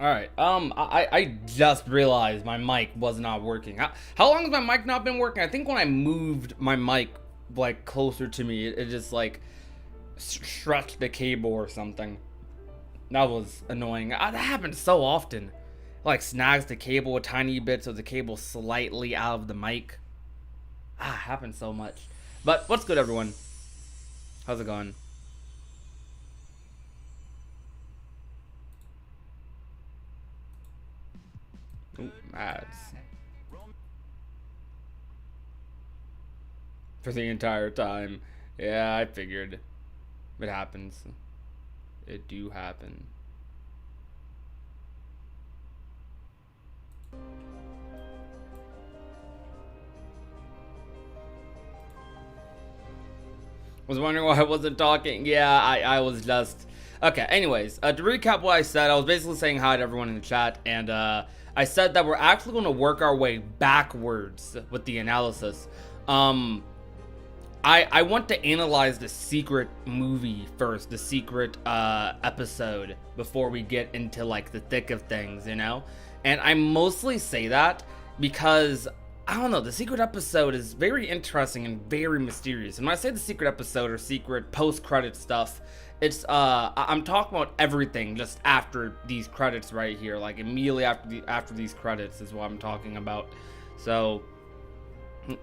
All right. I just realized my mic was not working. How long has my mic not been working? I think when I moved my mic like closer to me, it just like stretched the cable or something. That was annoying. That happens so often. Like snags the cable a tiny bit so the cable slightly out of the mic. Happens so much. But what's good, everyone? How's it going? Ooh, ads. For the entire time. Yeah, I figured. It happens. It do happen. Was wondering why I wasn't talking. Yeah, I was just... Okay, anyways, to recap what I said, I was basically saying hi to everyone in the chat, and I said that we're actually going to work our way backwards with the analysis. I want to analyze the secret movie first, the secret episode, before we get into like the thick of things, you know? And I mostly say that because, I don't know, the secret episode is very interesting and very mysterious. And when I say the secret episode or secret post-credit stuff, it's I'm talking about everything just after these credits right here, like immediately after these credits is what I'm talking about. So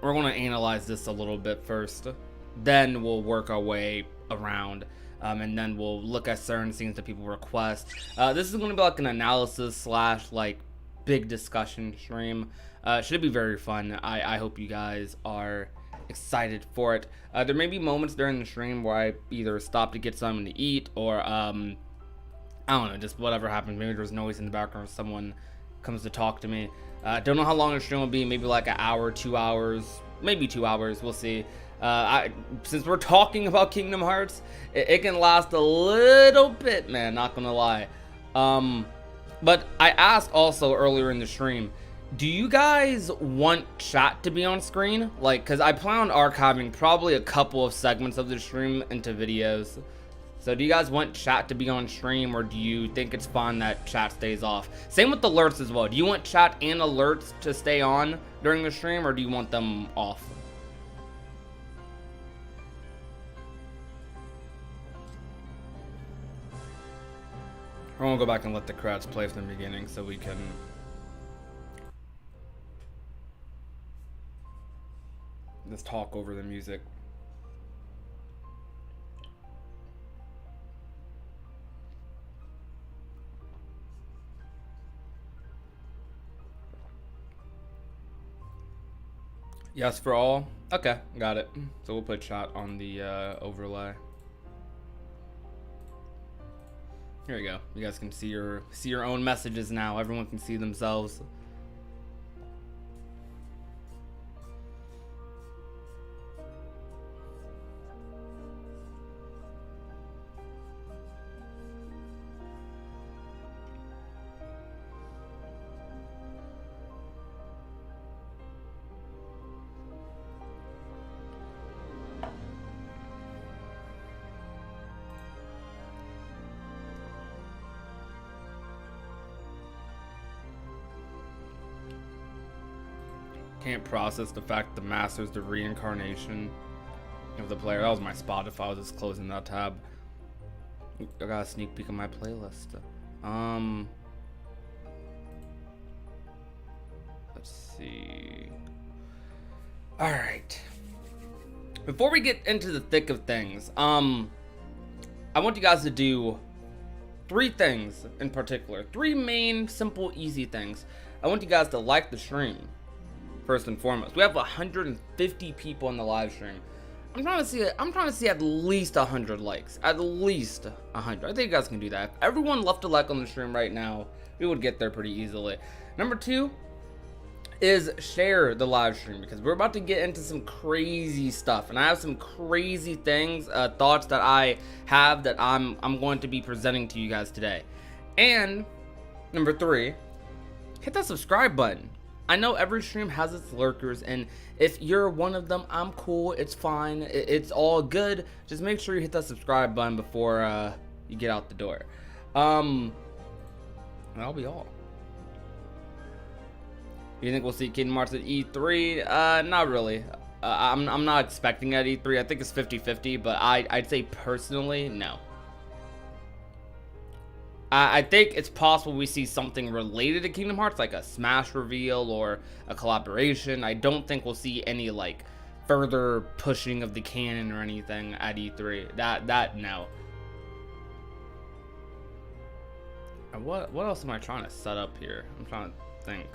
we're going to analyze this a little bit first, then we'll work our way around, and then we'll look at certain scenes that people request. This is going to be like an analysis slash like big discussion stream. Should be very fun. I hope you guys are excited for it. There may be moments during the stream where I either stop to get something to eat, or I don't know, just whatever happens. Maybe there's noise in the background, someone comes to talk to me. Don't know how long the stream will be. Maybe like an hour, 2 hours, maybe 2 hours. We'll see. Since we're talking about Kingdom Hearts, it can last a little bit, man. Not gonna lie. But I asked also earlier in the stream, do you guys want chat to be on screen? Like, cause I plan on archiving probably a couple of segments of the stream into videos. So do you guys want chat to be on stream, or do you think it's fun that chat stays off? Same with alerts as well. Do you want chat and alerts to stay on during the stream, or do you want them off? We're gonna go back and let the credits play from the beginning so we can just talk over the music. Yes for all. Okay, got it. So we'll put chat on the overlay. Here we go. You guys can see your own messages now. Everyone can see themselves. Can't process the fact the master's the reincarnation of the player. That was my spot if I was just closing that tab. I got a sneak peek of my playlist. Let's see. All right. Before we get into the thick of things, I want you guys to do 3 things in particular. 3 main, simple, easy things. I want you guys to like the stream. First and foremost, we have 150 people in the live stream. I'm trying to see at least 100 likes, at least 100. I think you guys can do that. If everyone left a like on the stream right now, we would get there pretty easily. Number 2 is share the live stream, because we're about to get into some crazy stuff, and I have some crazy things, thoughts that I have that I'm going to be presenting to you guys today. And number 3, hit that subscribe button. I know every stream has its lurkers, and if you're one of them, I'm cool. It's fine. It's all good. Just make sure you hit that subscribe button before you get out the door. That'll be all. You think we'll see Kingdom Hearts at E3? Not really. I'm not expecting at E3. I think it's 50-50, but I'd say personally, no. I think it's possible we see something related to Kingdom Hearts, like a Smash reveal or a collaboration. I don't think we'll see any like further pushing of the canon or anything at E3. That no. And what else am I trying to set up here? I'm trying to think.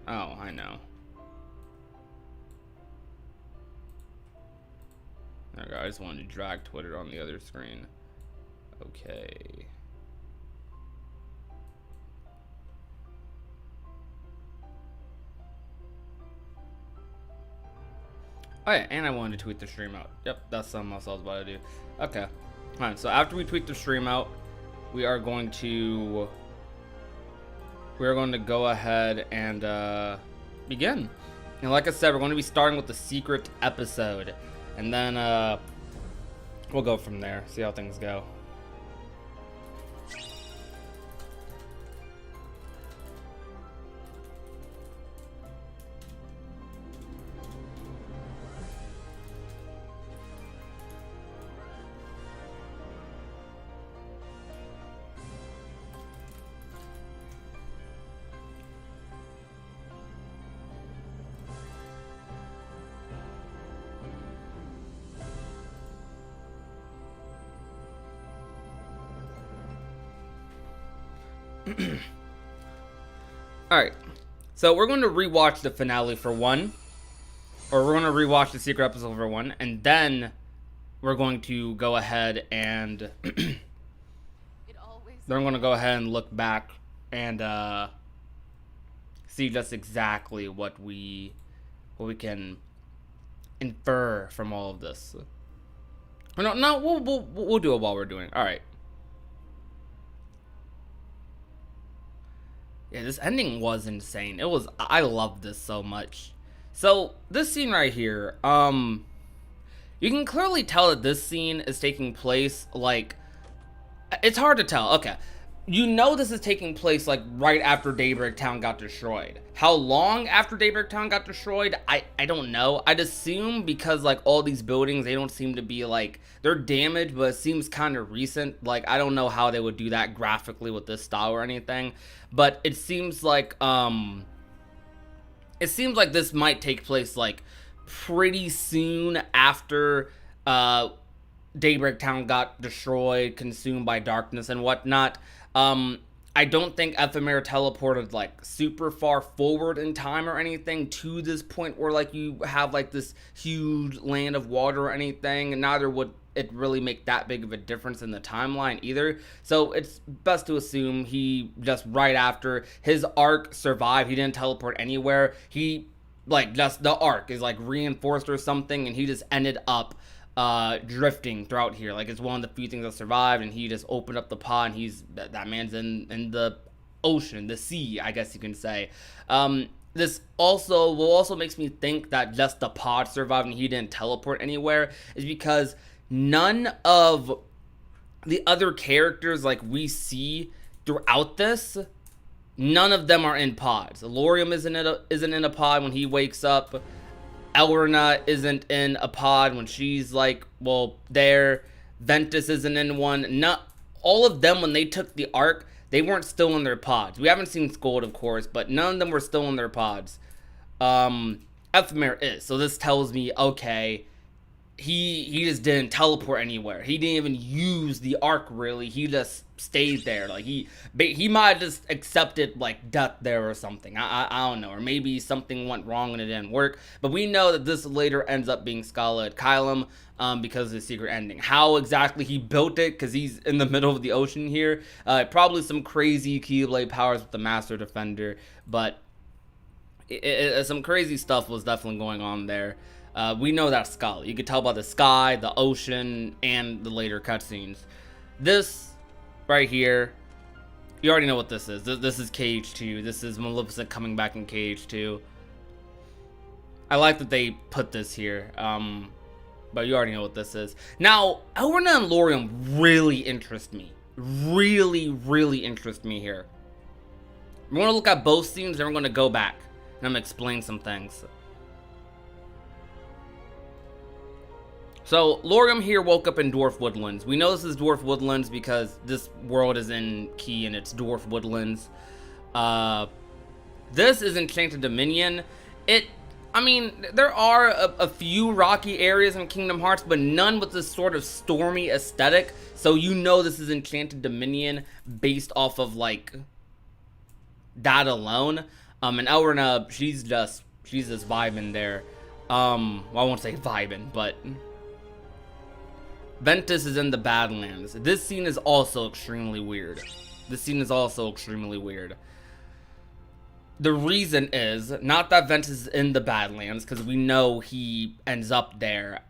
Oh, I know. Okay, I just wanted to drag Twitter on the other screen. Okay. Oh yeah, and I wanted to tweet the stream out. Yep, that's something else I was about to do. Okay. Alright, so after we tweet the stream out, we are going to go ahead and begin. And like I said, we're going to be starting with the secret episode. And then we'll go from there, see how things go. Alright, so we're going to rewatch the finale for one, or we're going to rewatch the secret episode for one, and then we're going to go ahead and then we're going to go ahead and look back and see just exactly what we can infer from all of this. No, we'll do it while we're doing it. All right. Yeah, this ending was insane. I love this so much. So, this scene right here, you can clearly tell that this scene is taking place, like, it's hard to tell. Okay, you know this is taking place, like, right after Daybreak Town got destroyed. How long after Daybreak Town got destroyed, I don't know. I'd assume because, like, all these buildings, they don't seem to be, like, they're damaged, but it seems kind of recent. Like, I don't know how they would do that graphically with this style or anything. But it seems like this might take place like pretty soon after Daybreak Town got destroyed, consumed by darkness and whatnot. I don't think Ephemer teleported like super far forward in time or anything to this point where like you have like this huge land of water or anything, and neither would it really make that big of a difference in the timeline either. So it's best to assume he just right after his arc survived, he didn't teleport anywhere. He like just the arc is like reinforced or something, and he just ended up drifting throughout here. Like it's one of the few things that survived, and he just opened up the pod, and that man's in the ocean, the sea, I guess you can say. This also makes me think that just the pod survived and he didn't teleport anywhere is because none of the other characters like we see throughout this, none of them are in pods. Lorium isn't in a pod when he wakes up. Elrina isn't in a pod when she's like, well, there. Ventus isn't in one. Not all of them when they took the arc, they weren't still in their pods. We haven't seen Scold, of course, but none of them were still in their pods. Ephemer is. So this tells me, okay, he just didn't teleport anywhere. He didn't even use the arc, really. He just stayed there. Like he might have just accepted like death there or something. I don't know, or maybe something went wrong and it didn't work. But we know that this later ends up being Scala Kylum because of the secret ending. How exactly he built it, because he's in the middle of the ocean here. Probably some crazy Keyblade powers with the Master Defender, but some crazy stuff was definitely going on there. We know that's Scala. You could tell by the sky, the ocean, and the later cutscenes. This right here, you already know what this is. This is Cage 2. This is Maleficent coming back in Cage 2. I like that they put this here, but you already know what this is. Now, Elrina and Lorium really interest me. really interest me here. We're going to look at both scenes, then we're going to go back, and I'm going to explain some things. So, Lorium here woke up in Dwarf Woodlands. We know this is Dwarf Woodlands because this world is in Key and it's Dwarf Woodlands. This is Enchanted Dominion. I mean, there are a few rocky areas in Kingdom Hearts, but none with this sort of stormy aesthetic. So you know this is Enchanted Dominion based off of, like, that alone. And Elrina, she's just vibing there. Well, I won't say vibing, but Ventus is in the Badlands. This scene is also extremely weird. The reason is not that Ventus is in the Badlands, because we know he ends up there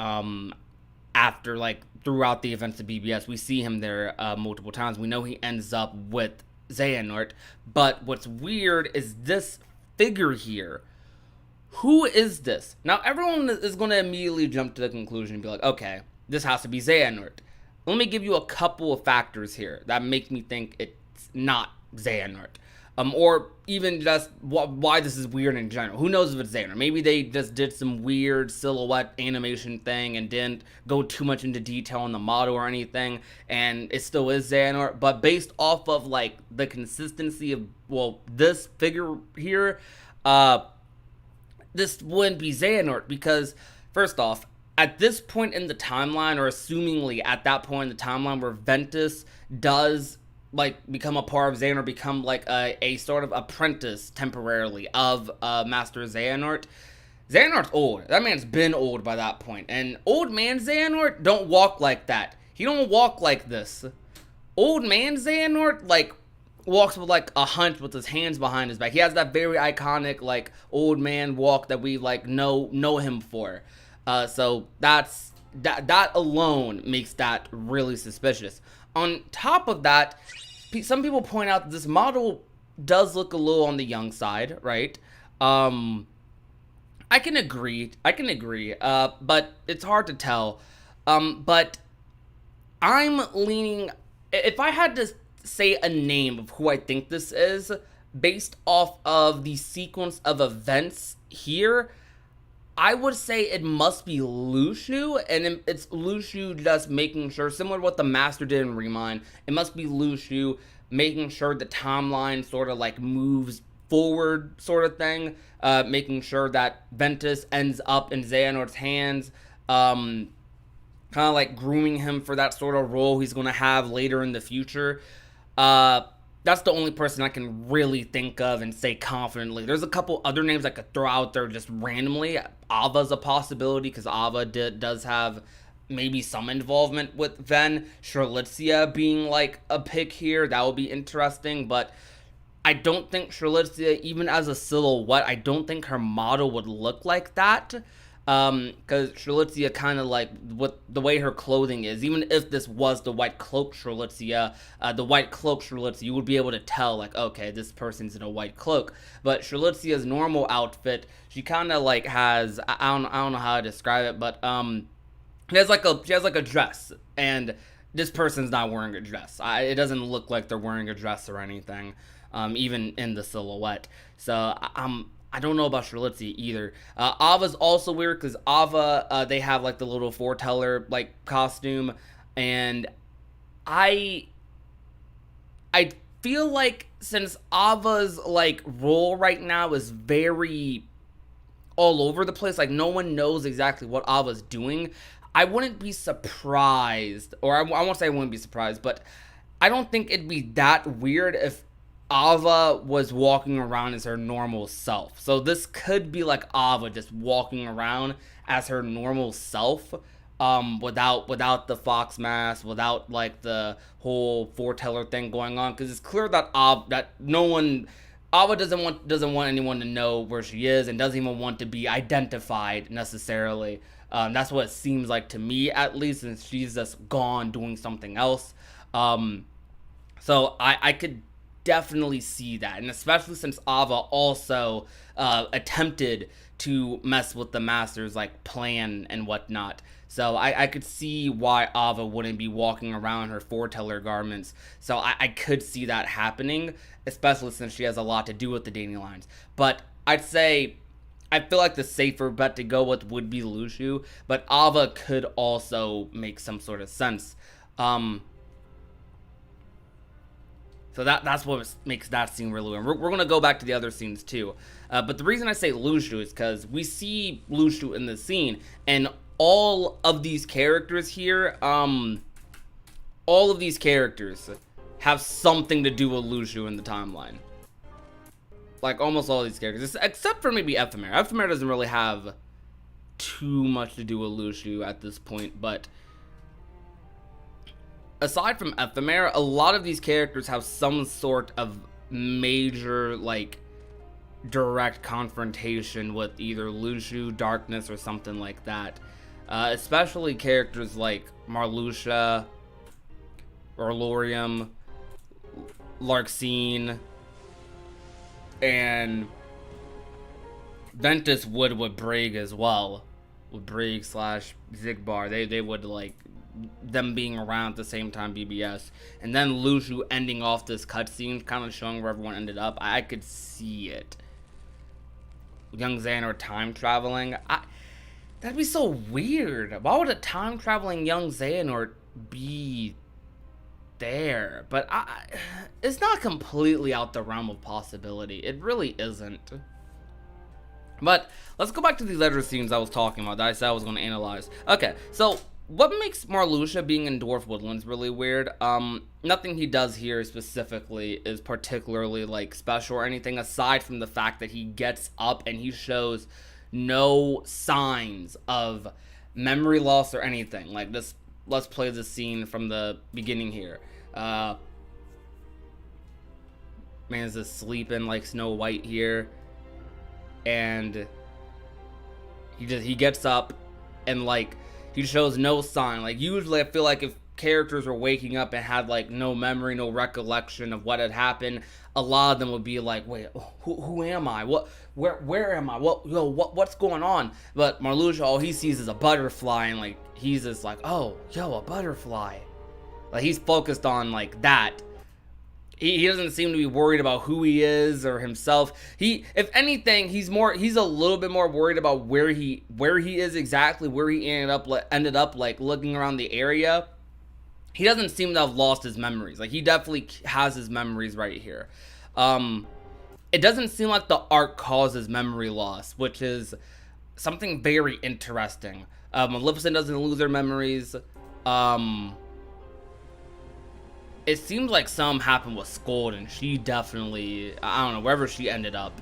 after, like, throughout the events of BBS. We see him there multiple times. We know he ends up with Xehanort. But what's weird is this figure here. Who is this? Now, everyone is going to immediately jump to the conclusion and be like, okay, this has to be Xehanort. Let me give you a couple of factors here that make me think it's not Xehanort. Or even just why this is weird in general. Who knows if it's Xehanort? Maybe they just did some weird silhouette animation thing and didn't go too much into detail on the model or anything, and it still is Xehanort. But based off of, like, the consistency of, well, this figure here, this wouldn't be Xehanort because, first off, at this point in the timeline, or assumingly at that point in the timeline where Ventus does, like, become a part of Xehanort, become, like, a sort of apprentice temporarily of Master Xehanort, Xehanort's old. That man's been old by that point. And old man Xehanort don't walk like that. He don't walk like this. Old man Xehanort, like, walks with, like, a hunch with his hands behind his back. He has that very iconic, like, old man walk that we, like, know him for. So that alone makes that really suspicious. On top of that, some people point out that this model does look a little on the young side, right? I can agree, but it's hard to tell. But I'm leaning, if I had to say a name of who I think this is, based off of the sequence of events here, I would say it must be Lushu, and it's Lushu just making sure, similar to what the Master did in Remind, it must be Lushu making sure the timeline sort of, like, moves forward sort of thing, making sure that Ventus ends up in Xehanort's hands, kind of like grooming him for that sort of role he's going to have later in the future. That's the only person I can really think of and say confidently. There's a couple other names I could throw out there just randomly. Ava's a possibility because Ava does have maybe some involvement with Ven. Shurlitzia being, like, a pick here, that would be interesting. But I don't think Shurlitzia, even as a silhouette, I don't think her model would look like that. Because Shurlitzia kind of, like, what the way her clothing is, even if this was the white cloak Shurlitzia, you would be able to tell, like, okay, this person's in a white cloak. But Shurlitzia's normal outfit, she kind of, like, has, I don't know how to describe it, but she has like a dress, and this person's not wearing a dress. It doesn't look like they're wearing a dress or anything, even in the silhouette. So I don't know about Shurlitzia either. Ava's also weird because Ava, they have, like, the little foreteller, like, costume, and I feel like since Ava's, like, role right now is very all over the place, like, no one knows exactly what Ava's doing, I wouldn't be surprised, or I won't say I wouldn't be surprised, but I don't think it'd be that weird if Ava was walking around as her normal self. So this could be like Ava just walking around as her normal self, without the fox mask, without, like, the whole foreteller thing going on, because it's clear that Ava doesn't want anyone to know where she is, and doesn't even want to be identified necessarily. That's what it seems like to me, at least, since she's just gone doing something else. So I could definitely see that, and especially since Ava also attempted to mess with the Master's like plan and whatnot. So I could see why Ava wouldn't be walking around in her foreteller garments. So I could see that happening, especially since she has a lot to do with the dandelions. But I'd say I feel like the safer bet to go with would be Lushu, but Ava could also make some sort of sense. So that's what makes that scene really weird. We're gonna go back to the other scenes too, but the reason I say Lushu is because we see Lushu in the scene, and all of these characters here, all of these characters have something to do with Lushu in the timeline. Like almost all these characters, except for maybe Ephemer. Ephemer doesn't really have too much to do with Lushu at this point, but aside from Ephemer, a lot of these characters have some sort of major, like, direct confrontation with either Lushu, Darkness, or something like that. Especially characters like Marluxia, Orlorium, Larxene, and Ventus would with Brig as well. With Brig slash Zigbar. They would, like, them being around at the same time BBS, and then Lushu ending off this cutscene, kind of showing where everyone ended up. I could see it. Young Xehanort time traveling. That'd be so weird. Why would a time traveling young Xehanort be there? But it's not completely out the realm of possibility. It really isn't. But let's go back to these other scenes I was talking about that I said I was going to analyze. Okay, so what makes Marluxia being in Dwarf Woodlands really weird? Nothing he does here specifically is particularly, like, special or anything, aside from the fact that he gets up and he shows no signs of memory loss or anything. Like, this, let's play the scene from the beginning here. Man is just sleeping like Snow White here, and he gets up and, like, he shows no sign. Like, usually I feel like if characters were waking up and had, like, no memory, no recollection of what had happened, a lot of them would be like, wait, who am I? Where am I? What's going on? But Marluxia, all he sees is a butterfly, and, like, he's just like, oh, yo, a butterfly. Like, he's focused on, like, that. He doesn't seem to be worried about who he is or himself. If anything, he's a little bit more worried about where he is exactly, where he ended up like looking around the area. He doesn't seem to have lost his memories. Like, he definitely has his memories right here. It doesn't seem like the art causes memory loss, which is something very interesting. Maleficent doesn't lose her memories. It seems like some happened with Scold, and she definitely, I don't know, wherever she ended up.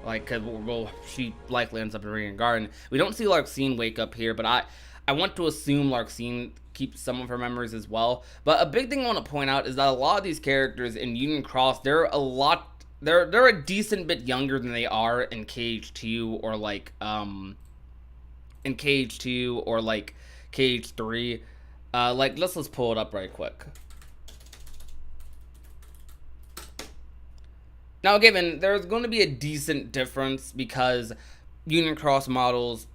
Like, cause, well, she likely ends up in Radiant Garden. We don't see Larxene wake up here, but I want to assume Larxene keeps some of her memories as well. But a big thing I want to point out is that a lot of these characters in Union Cross, they're a decent bit younger than they are in KH2 or like, in KH2 or like KH3. Like, let's pull it up right quick. Now, given there's going to be a decent difference because Union Cross models,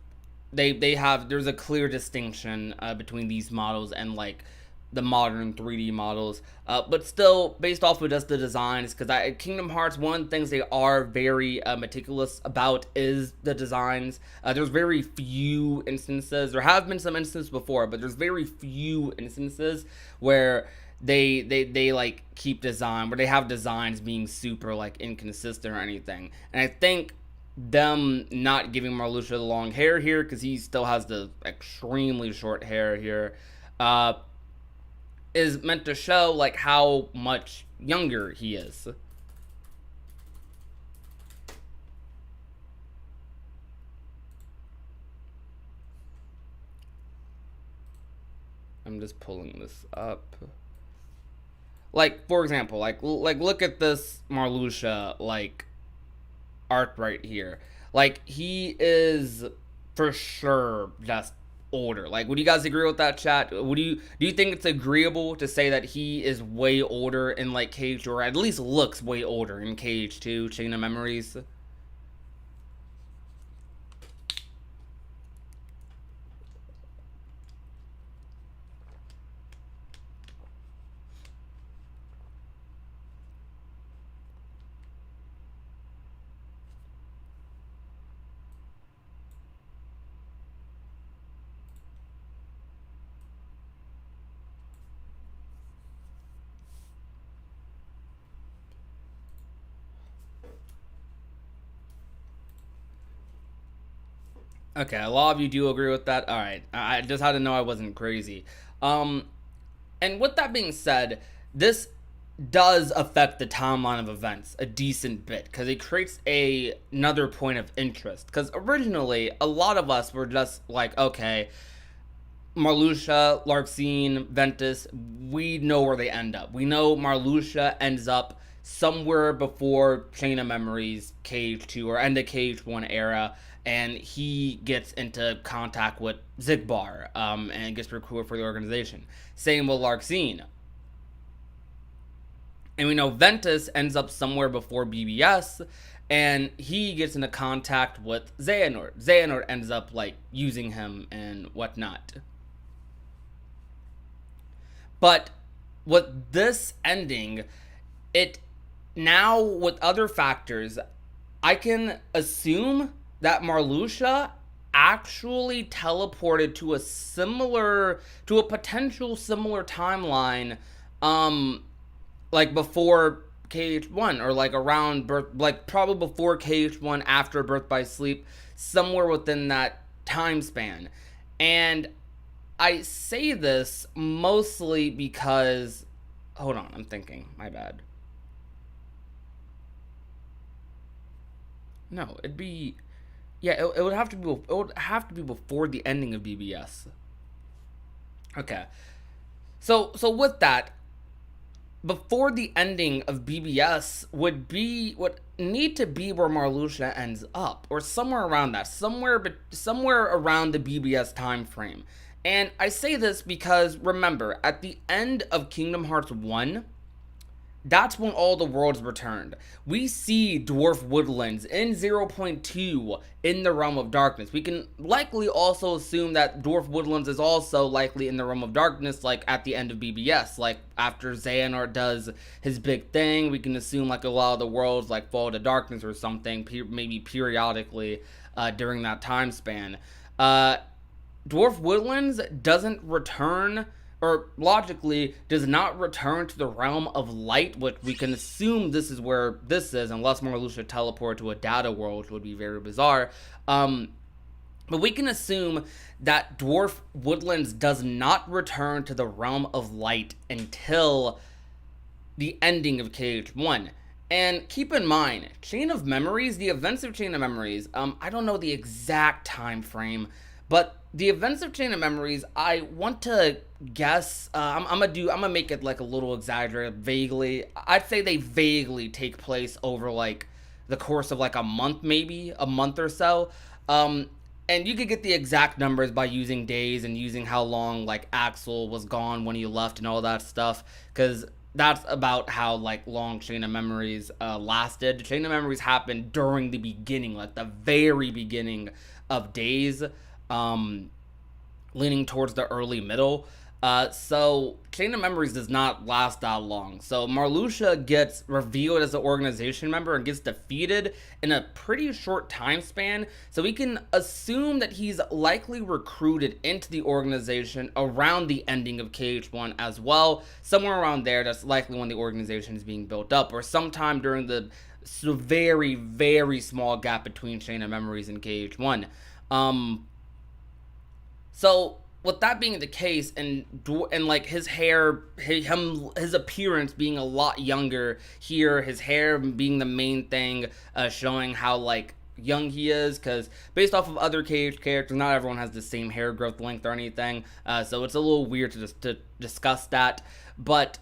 there's a clear distinction between these models and, like, the modern 3D models, but still, based off of just the designs, because Kingdom Hearts, one of the things they are very meticulous about is the designs. There's very few instances, there have been some instances before, but there's very few instances where they like keep design, where they have designs being super like inconsistent or anything. And I think them not giving Marluxia the long hair here, because he still has the extremely short hair here, is meant to show like how much younger he is. I'm just pulling this up. Like, for example, like look at this Marluxia, like, art right here. Like, he is for sure just older. Like, would you guys agree with that, chat? Do you think it's agreeable to say that he is way older in like Cage, or at least looks way older in Cage 2, Chain of Memories? Okay, a lot of you do agree with that. All right, I just had to know I wasn't crazy. Um, and with that being said, this does affect the timeline of events a decent bit because it creates another point of interest. Because originally, a lot of us were just like, okay, Marluxia, Larxene, Ventus, we know where they end up. We know Marluxia ends up somewhere before Chain of Memories, Cage 2, or end of Cage 1 era, and he gets into contact with Xigbar, and gets recruited for the organization. Same with Larxene. And we know Ventus ends up somewhere before BBS, and he gets into contact with Xehanort. Xehanort ends up, like, using him and whatnot. But with this ending, it now, with other factors, I can assume that Marluxia actually teleported to a potential similar timeline, like before KH1, or like around birth, like probably before KH1, after Birth by Sleep, somewhere within that time span. And I say this mostly because, hold on, I'm thinking, my bad. No, it'd be, yeah, it would have to be, before the ending of BBS. Okay, so with that, before the ending of BBS would need to be where Marluxia ends up, or somewhere around that, somewhere around the BBS time frame. And I say this because, remember, at the end of Kingdom Hearts 1, that's when all the worlds returned. We see Dwarf Woodlands in 0.2 in the Realm of Darkness. We can likely also assume that Dwarf Woodlands is also likely in the Realm of Darkness, like at the end of BBS. Like after Xehanort does his big thing, we can assume like a lot of the worlds like fall to darkness or something, maybe periodically during that time span. Dwarf Woodlands doesn't return, or logically does not return to the realm of light, which we can assume this is where this is, unless Marluxia teleported to a data world, which would be very bizarre. But we can assume that Dwarf Woodlands does not return to the realm of light until the ending of KH1. And keep in mind, Chain of Memories, the events of Chain of Memories, I don't know the exact time frame, but the events of Chain of Memories, I want to guess, I'm gonna make it like a little exaggerated, vaguely. I'd say they vaguely take place over like the course of like a month, maybe a month or so. And you could get the exact numbers by using days and using how long like Axel was gone when you left and all that stuff, because that's about how like long Chain of Memories lasted. Chain of Memories happened during the beginning, like the very beginning of days, leaning towards the early middle. So Chain of Memories does not last that long. So Marluxia gets revealed as an organization member and gets defeated in a pretty short time span. So we can assume that he's likely recruited into the organization around the ending of KH1 as well. Somewhere around there, that's likely when the organization is being built up, or sometime during the very, very small gap between Chain of Memories and KH1. So with that being the case, and like his hair, his appearance being a lot younger here, his hair being the main thing, showing how like young he is, because based off of other KH characters, not everyone has the same hair growth length or anything, so it's a little weird to discuss that. But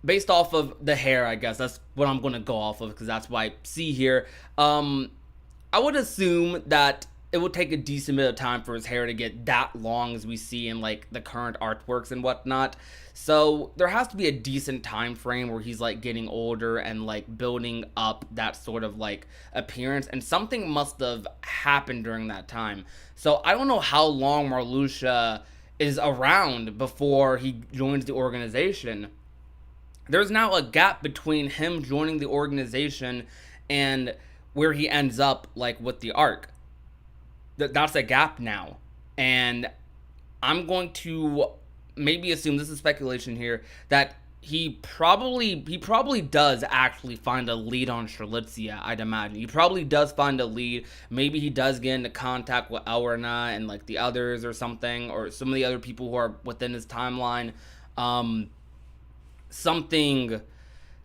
based off of the hair, I guess that's what I'm going to go off of, because that's what I see here. I would assume that it would take a decent bit of time for his hair to get that long as we see in like the current artworks and whatnot. So there has to be a decent time frame where he's like getting older and like building up that sort of like appearance, and something must have happened during that time. So I don't know how long Marluxia is around before he joins the organization. There's now a gap between him joining the organization and where he ends up like with the arc. That's a gap now. And I'm going to maybe assume, this is speculation here, that he probably does actually find a lead on Strelitzia, I'd imagine. He probably does find a lead. Maybe he does get into contact with Elrina and like the others or something, or some of the other people who are within his timeline.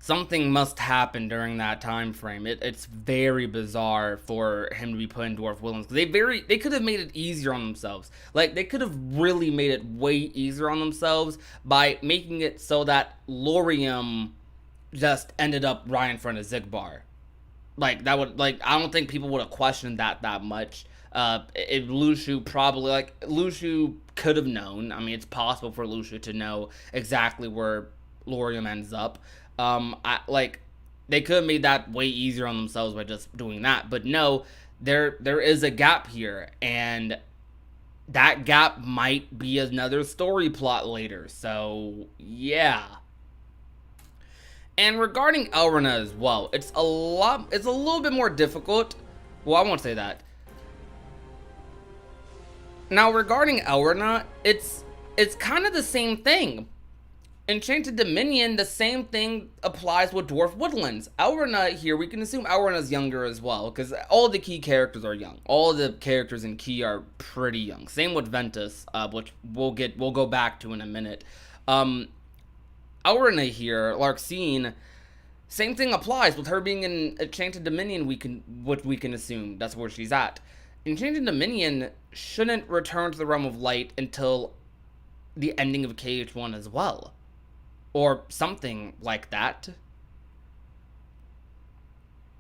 Something must happen during that time frame. It's very bizarre for him to be put in Dwarf Wildlands. They could have made it easier on themselves. Like, they could have really made it way easier on themselves by making it so that Laurium just ended up right in front of Xigbar. Like, that would, like, I don't think people would have questioned that much. If Luxu could have known. I mean, it's possible for Luxu to know exactly where Laurium ends up. They could have made that way easier on themselves by just doing that, but no, there is a gap here, and that gap might be another story plot later. So yeah. And regarding Elrina as well, it's a little bit more difficult. Well, I won't say that. Now regarding Elrina, it's kind of the same thing. Enchanted Dominion, the same thing applies with Dwarf Woodlands. Elrina here, we can assume Elrina's younger as well, because all the key characters are young. All the characters in Key are pretty young. Same with Ventus, which we'll go back to in a minute. Elrina here, Larxene, same thing applies with her being in Enchanted Dominion. We can assume that's where she's at. Enchanted Dominion shouldn't return to the Realm of Light until the ending of KH1 as well. Or something like that.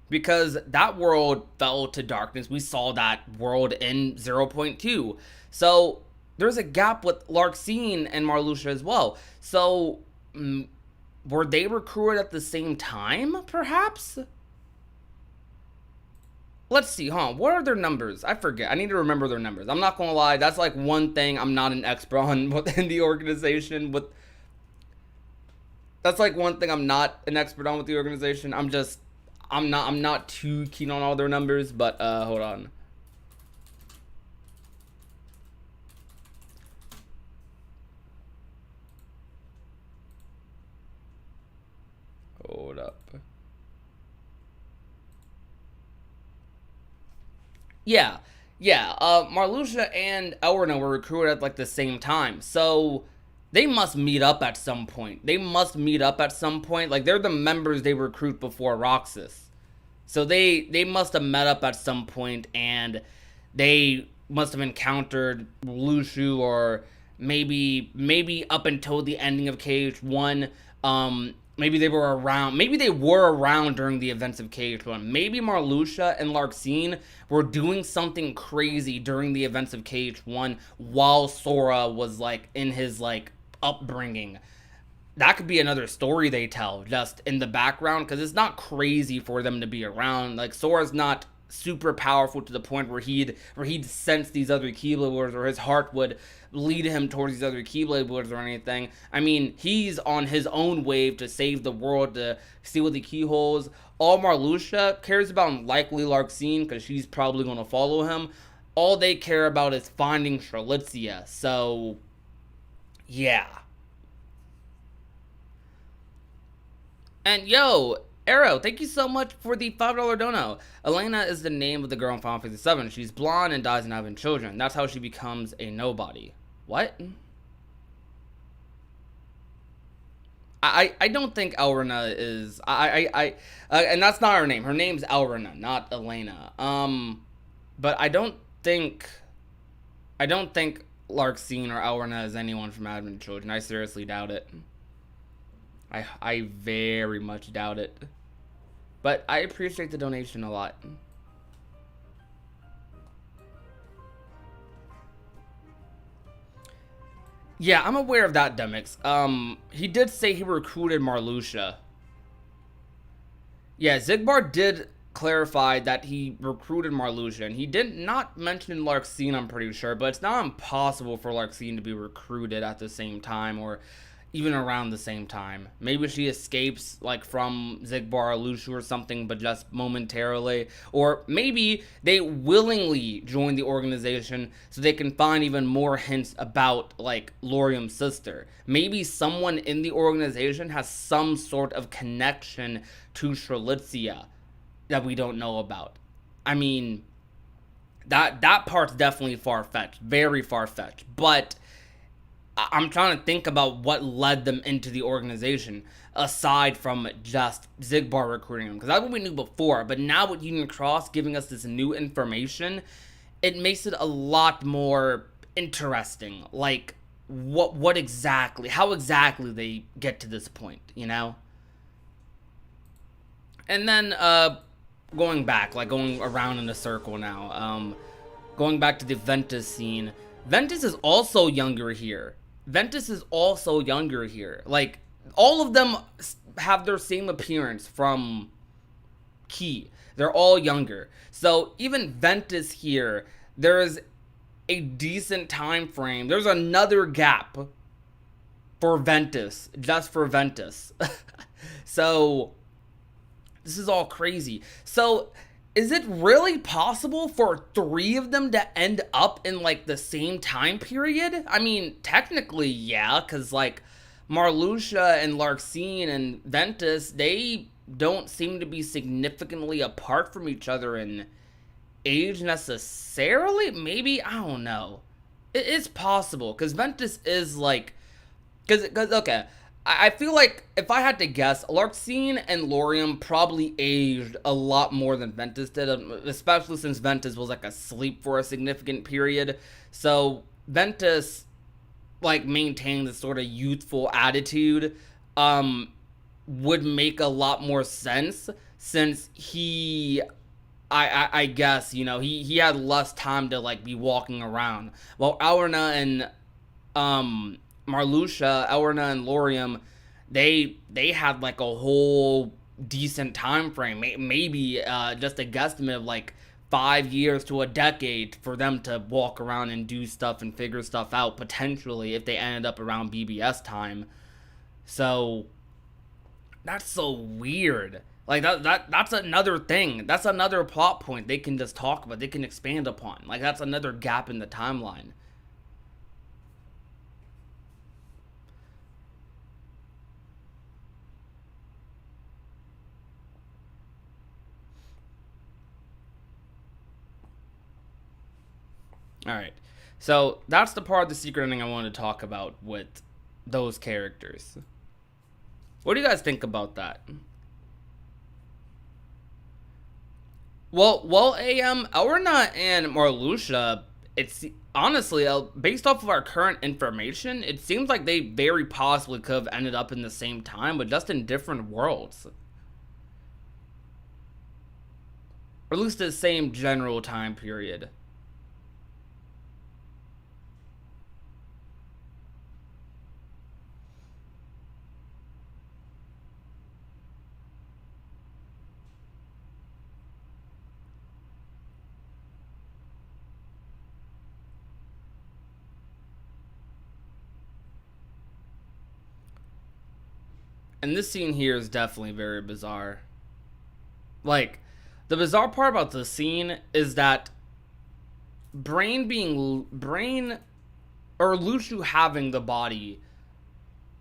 Because that world fell to darkness. We saw that world in 0.2. So there's a gap with Larxene and Marluxia as well. So were they recruited at the same time, perhaps? Let's see, what are their numbers? I forget. I need to remember their numbers. I'm not gonna lie, that's like one thing I'm not an expert on within the organization. That's like one thing I'm not an expert on with the organization. I'm not too keen on all their numbers, but hold on. Hold up. Yeah. Marluxia and Elrina were recruited at like the same time. So they must meet up at some point. Like, they're the members they recruit before Roxas. So they must have met up at some point, and they must have encountered Luxu, or maybe up until the ending of KH1. Maybe they were around during the events of KH1. Maybe Marluxia and Larxene were doing something crazy during the events of KH1 while Sora was like in his like upbringing. That could be another story they tell just in the background, because it's not crazy for them to be around. Like, Sora's not super powerful to the point where he'd sense these other Keyblade Wars, or his heart would lead him towards these other Keyblade Wars or anything. I mean, he's on his own wave to save the world, to steal the keyholes. All Marluxia cares about, likely Larxene, because she's probably going to follow him. All they care about is finding Strelitzia. So yeah. And yo, Arrow, thank you so much for the $5 dono. Elena is the name of the girl in Final Fantasy VII. She's blonde and dies not having children. That's how she becomes a nobody. What? I don't think Elrina is... and that's not her name. Her name's Elrina, not Elena. But I don't think Larxene or Elrina is anyone from Advent Children. I seriously doubt it. I very much doubt it. But I appreciate the donation a lot. Yeah, I'm aware of that, Demix. He did say he recruited Marluxia. Yeah, Xigbar did clarify that he recruited Marluxia, and he did not mention Larxene, I'm pretty sure, but it's not impossible for Larxene to be recruited at the same time, or even around the same time. Maybe she escapes, like, from Xigbar or Luxu or something, but just momentarily. Or maybe they willingly join the organization so they can find even more hints about, like, Laurium's sister. Maybe someone in the organization has some sort of connection to Strelitzia that we don't know about. I mean, that part's definitely far-fetched. Very far-fetched. But I'm trying to think about what led them into the organization, aside from just Xigbar recruiting them, because that's what we knew before. But now with Union Cross giving us this new information, it makes it a lot more interesting. Like, what exactly, how exactly they get to this point, you know? And then, going back, like going around in a circle now, going back to the Ventus scene, Ventus is also younger here. Ventus is also younger here. Like, all of them have their same appearance from Key. They're all younger. So even Ventus here, there is a decent time frame. There's another gap for Ventus, just for Ventus. So this is all crazy. So is it really possible for 3 of them to end up in, like, the same time period? I mean, technically, yeah, because, like, Marluxia and Larxene and Ventus, they don't seem to be significantly apart from each other in age necessarily. Maybe, I don't know. It is possible, because Ventus is, like, because okay, I feel like if I had to guess, Larxene and Laurium probably aged a lot more than Ventus did, especially since Ventus was, like, asleep for a significant period. So Ventus, like, maintained this sort of youthful attitude, would make a lot more sense, since he, I guess, you know, he had less time to, like, be walking around. While Aurna and Marluxia, Aurna and Laurium, they had, like, a whole decent time frame. Maybe just a guesstimate of, like, 5 years to a decade for them to walk around and do stuff and figure stuff out, potentially, if they ended up around BBS time. So that's so weird. Like, that's another thing. That's another plot point they can just talk about. They can expand upon. Like, that's another gap in the timeline. Alright, so that's the part of the secret ending I wanted to talk about with those characters. What do you guys think about that? Well, Aurna and Marluxia, it's honestly, based off of our current information, it seems like they very possibly could have ended up in the same time, but just in different worlds. Or at least the same general time period. And this scene here is definitely very bizarre. Like, the bizarre part about this scene is that Brain or Luxu having the body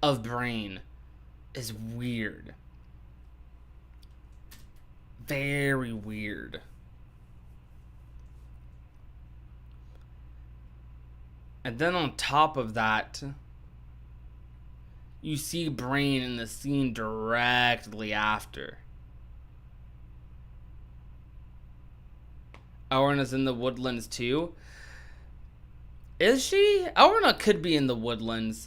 of Brain is weird. Very weird. And then on top of that, you see Brain in the scene directly after. Aurna's in the woodlands too. Is she? Aurna could be in the woodlands.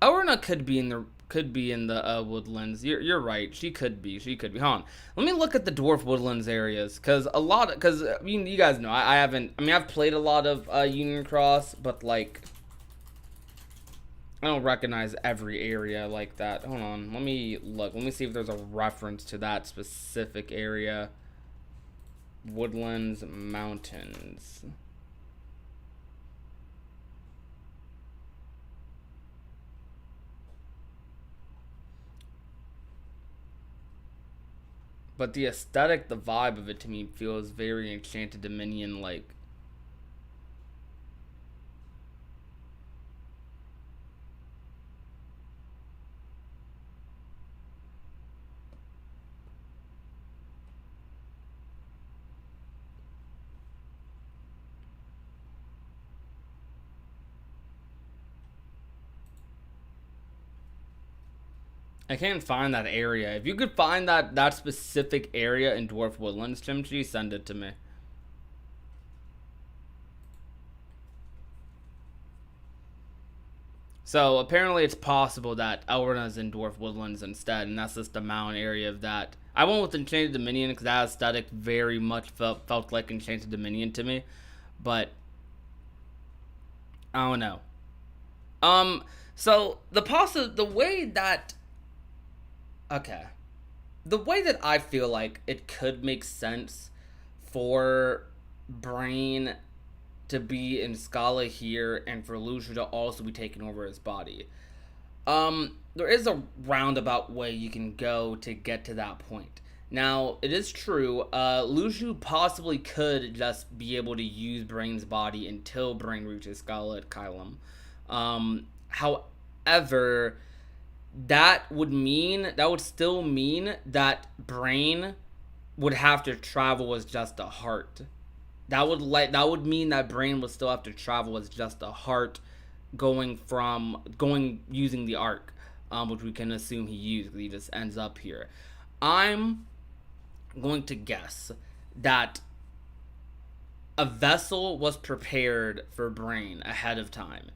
Aurna could be in the woodlands. You're right. She could be. Hold on. Let me look at the dwarf woodlands areas, because I mean, you guys know I haven't. I mean, I've played a lot of Union Cross, but, like, I don't recognize every area like that. Hold on, let me look. Let me see if there's a reference to that specific area. Woodlands Mountains. But the aesthetic, the vibe of it to me feels very Enchanted Dominion like. I can't find that area. If you could find that specific area in Dwarf Woodlands, Chimchi, send it to me. So apparently it's possible that Elrena's in Dwarf Woodlands instead, and that's just the mountain area of that. I went with Enchanted Dominion because that aesthetic very much felt like Enchanted Dominion to me, but I don't know. Um, so the way that okay, the way that I feel like it could make sense for Brain to be in Scala here and for Lucia to also be taking over his body. There is a roundabout way you can go to get to that point. Now, it is true, Luciu possibly could just be able to use Brain's body until Brain reaches Scarlet Kylum. However, that would still mean that Brain would have to travel as just a heart. That would mean that Brain would still have to travel as just a heart, going using the arc, which we can assume he used because he just ends up here. I'm going to guess that a vessel was prepared for Brain ahead of time.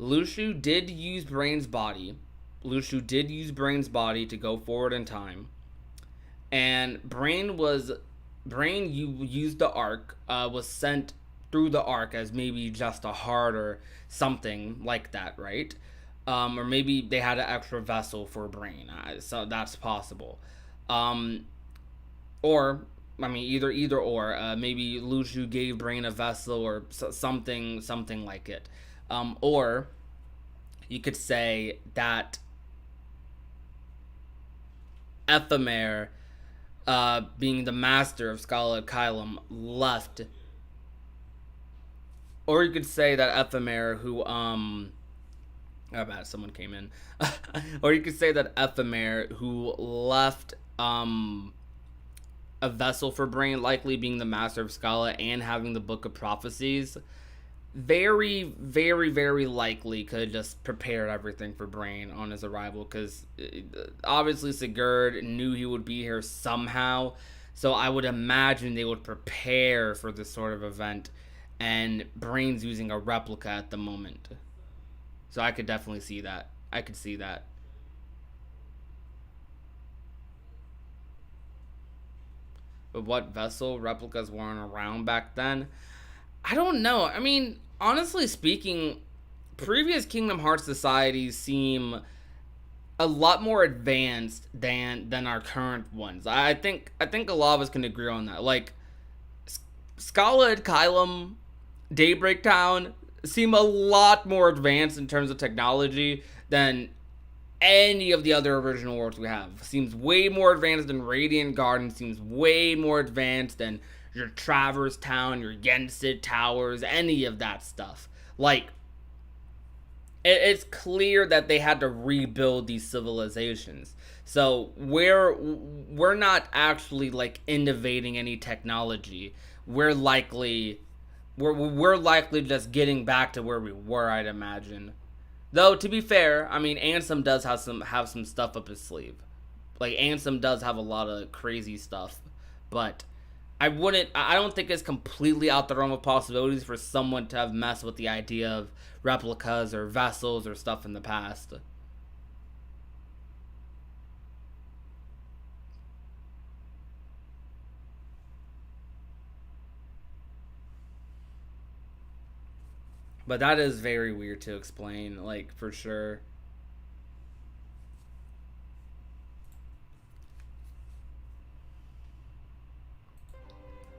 Luciu did use Brain's body. Luciu did use Brain's body to go forward in time, and Brain you used the arc, was sent through the arc as maybe just a heart or something like that, right? Or maybe they had an extra vessel for Brain, so that's possible. Um, or I mean, either or. Maybe Luciu gave Brain a vessel or something like it. Or you could say that Ephemer, being the master of Scarlet Kylum, left. Or you could say that Ephemer, who oh bad, someone came in. Or you could say that Ephemer, who left a vessel for Brain, likely being the master of Scala and having the Book of Prophecies, very likely could have just prepared everything for Brain on his arrival, because obviously Sigurd knew he would be here somehow, so I would imagine they would prepare for this sort of event, and Brain's using a replica at the moment. So I could definitely see that. I could see that. But what vessel replicas weren't around back then? I don't know. I mean, honestly speaking, previous Kingdom Hearts societies seem a lot more advanced than our current ones. I think a lot of us can agree on that. Like Scala, Kylum, Daybreak Town seem a lot more advanced in terms of technology than any of the other original worlds we have. Seems way more advanced than Radiant Garden, seems way more advanced than your Traverse Town, your Yensid Towers, any of that stuff. Like, it's clear that they had to rebuild these civilizations. So we're not actually like innovating any technology. We're likely we're likely just getting back to where we were, I'd imagine. Though to be fair, I mean Ansem does have some stuff up his sleeve. Like Ansem does have a lot of crazy stuff, but I don't think it's completely out the realm of possibilities for someone to have messed with the idea of replicas or vessels or stuff in the past. But that is very weird to explain, like, for sure.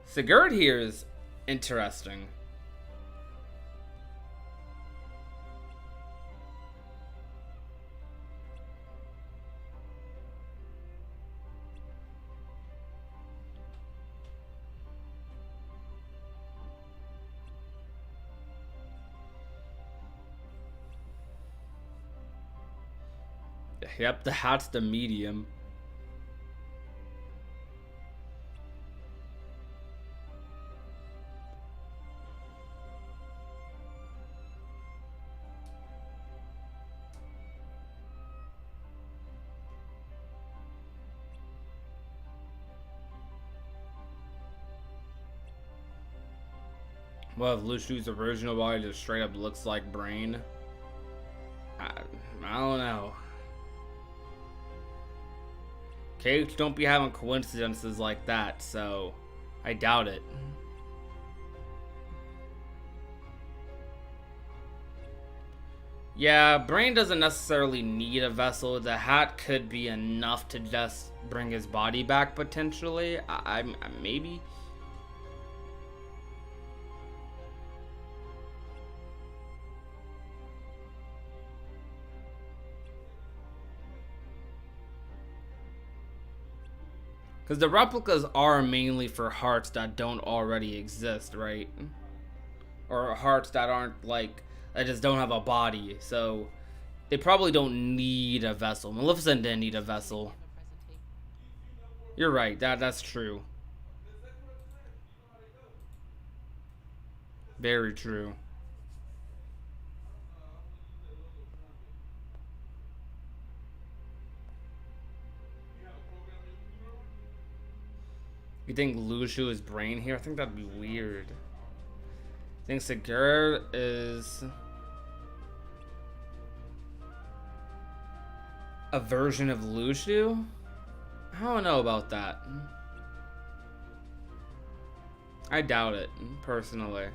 Sigurd here is interesting. Yep, the hat's the medium. Well, if Lushu's original body just straight up looks like Brain, I, I don't know. Cakes don't be having coincidences like that, so I doubt it. Yeah, Brain doesn't necessarily need a vessel. The hat could be enough to just bring his body back potentially. I maybe. Because the replicas are mainly for hearts that don't already exist, right? Or hearts that aren't like, that just don't have a body. So they probably don't need a vessel. Maleficent didn't need a vessel. You're right, that's true. Very true. You think Lushu is Brain here? I think that'd be weird. I think Sigurd is a version of Lushu? I don't know about that. I doubt it, personally.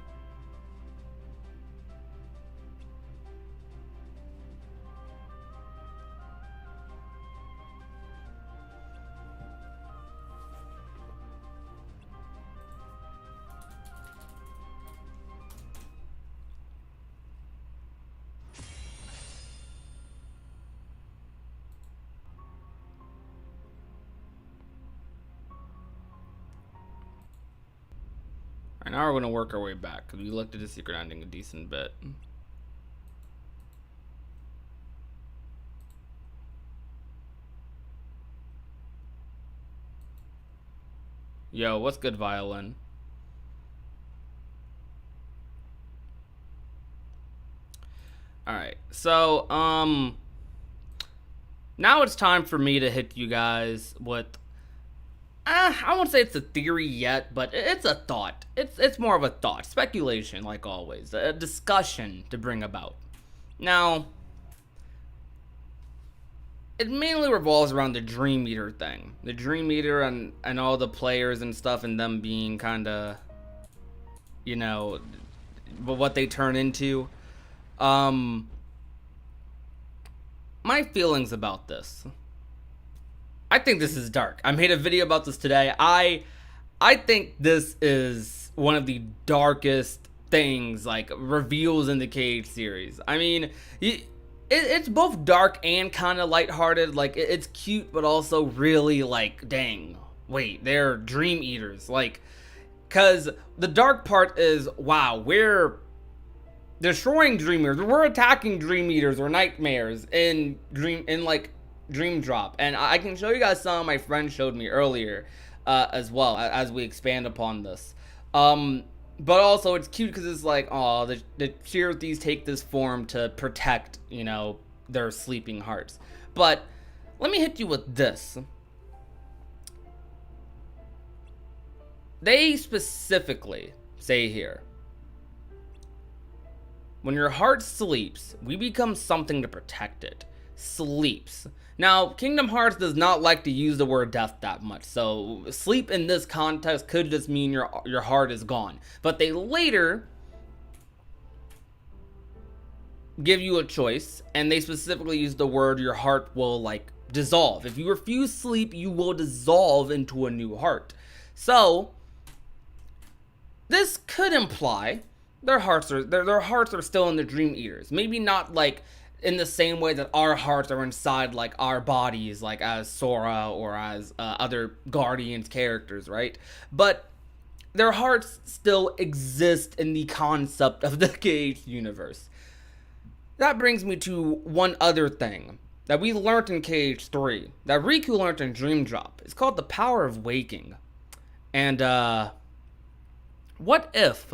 Alright, now we're going to work our way back, because we looked at the secret ending a decent bit. Yo, what's good, Violin? Alright, so, now it's time for me to hit you guys with, I won't say it's a theory yet, but it's a thought. It's more of a thought. Speculation, like always. A discussion to bring about. Now, it mainly revolves around the Dream Eater thing. The Dream Eater and all the players and stuff, and them being kind of, you know, what they turn into. My feelings about this. I think this is dark. I made a video about this today. I think this is one of the darkest things, like, reveals in the Cage series. I mean, it's both dark and kind of lighthearted. Like, it's cute, but also really, like, dang, wait, they're Dream Eaters. Like, because the dark part is, wow, we're destroying Dream Eaters. We're attacking Dream Eaters or Nightmares in Dream Drop, and I can show you guys some my friend showed me earlier, as well, as we expand upon this. But also it's cute because it's like, oh, the Shirthis take this form to protect, you know, their sleeping hearts. But let me hit you with this. They specifically say here, when your heart sleeps, we become something to protect it. Sleeps. Now, Kingdom Hearts does not like to use the word death that much, so sleep in this context could just mean your heart is gone. But they later give you a choice, and they specifically use the word your heart will like dissolve. If you refuse sleep, you will dissolve into a new heart. So this could imply their hearts are still in the Dream Eaters. Maybe not like in the same way that our hearts are inside like our bodies, like as Sora or as other Guardians characters, right? But their hearts still exist in the concept of the KH universe. That brings me to one other thing that we learned in KH3, that Riku learned in Dream Drop. It's called the power of waking. And what if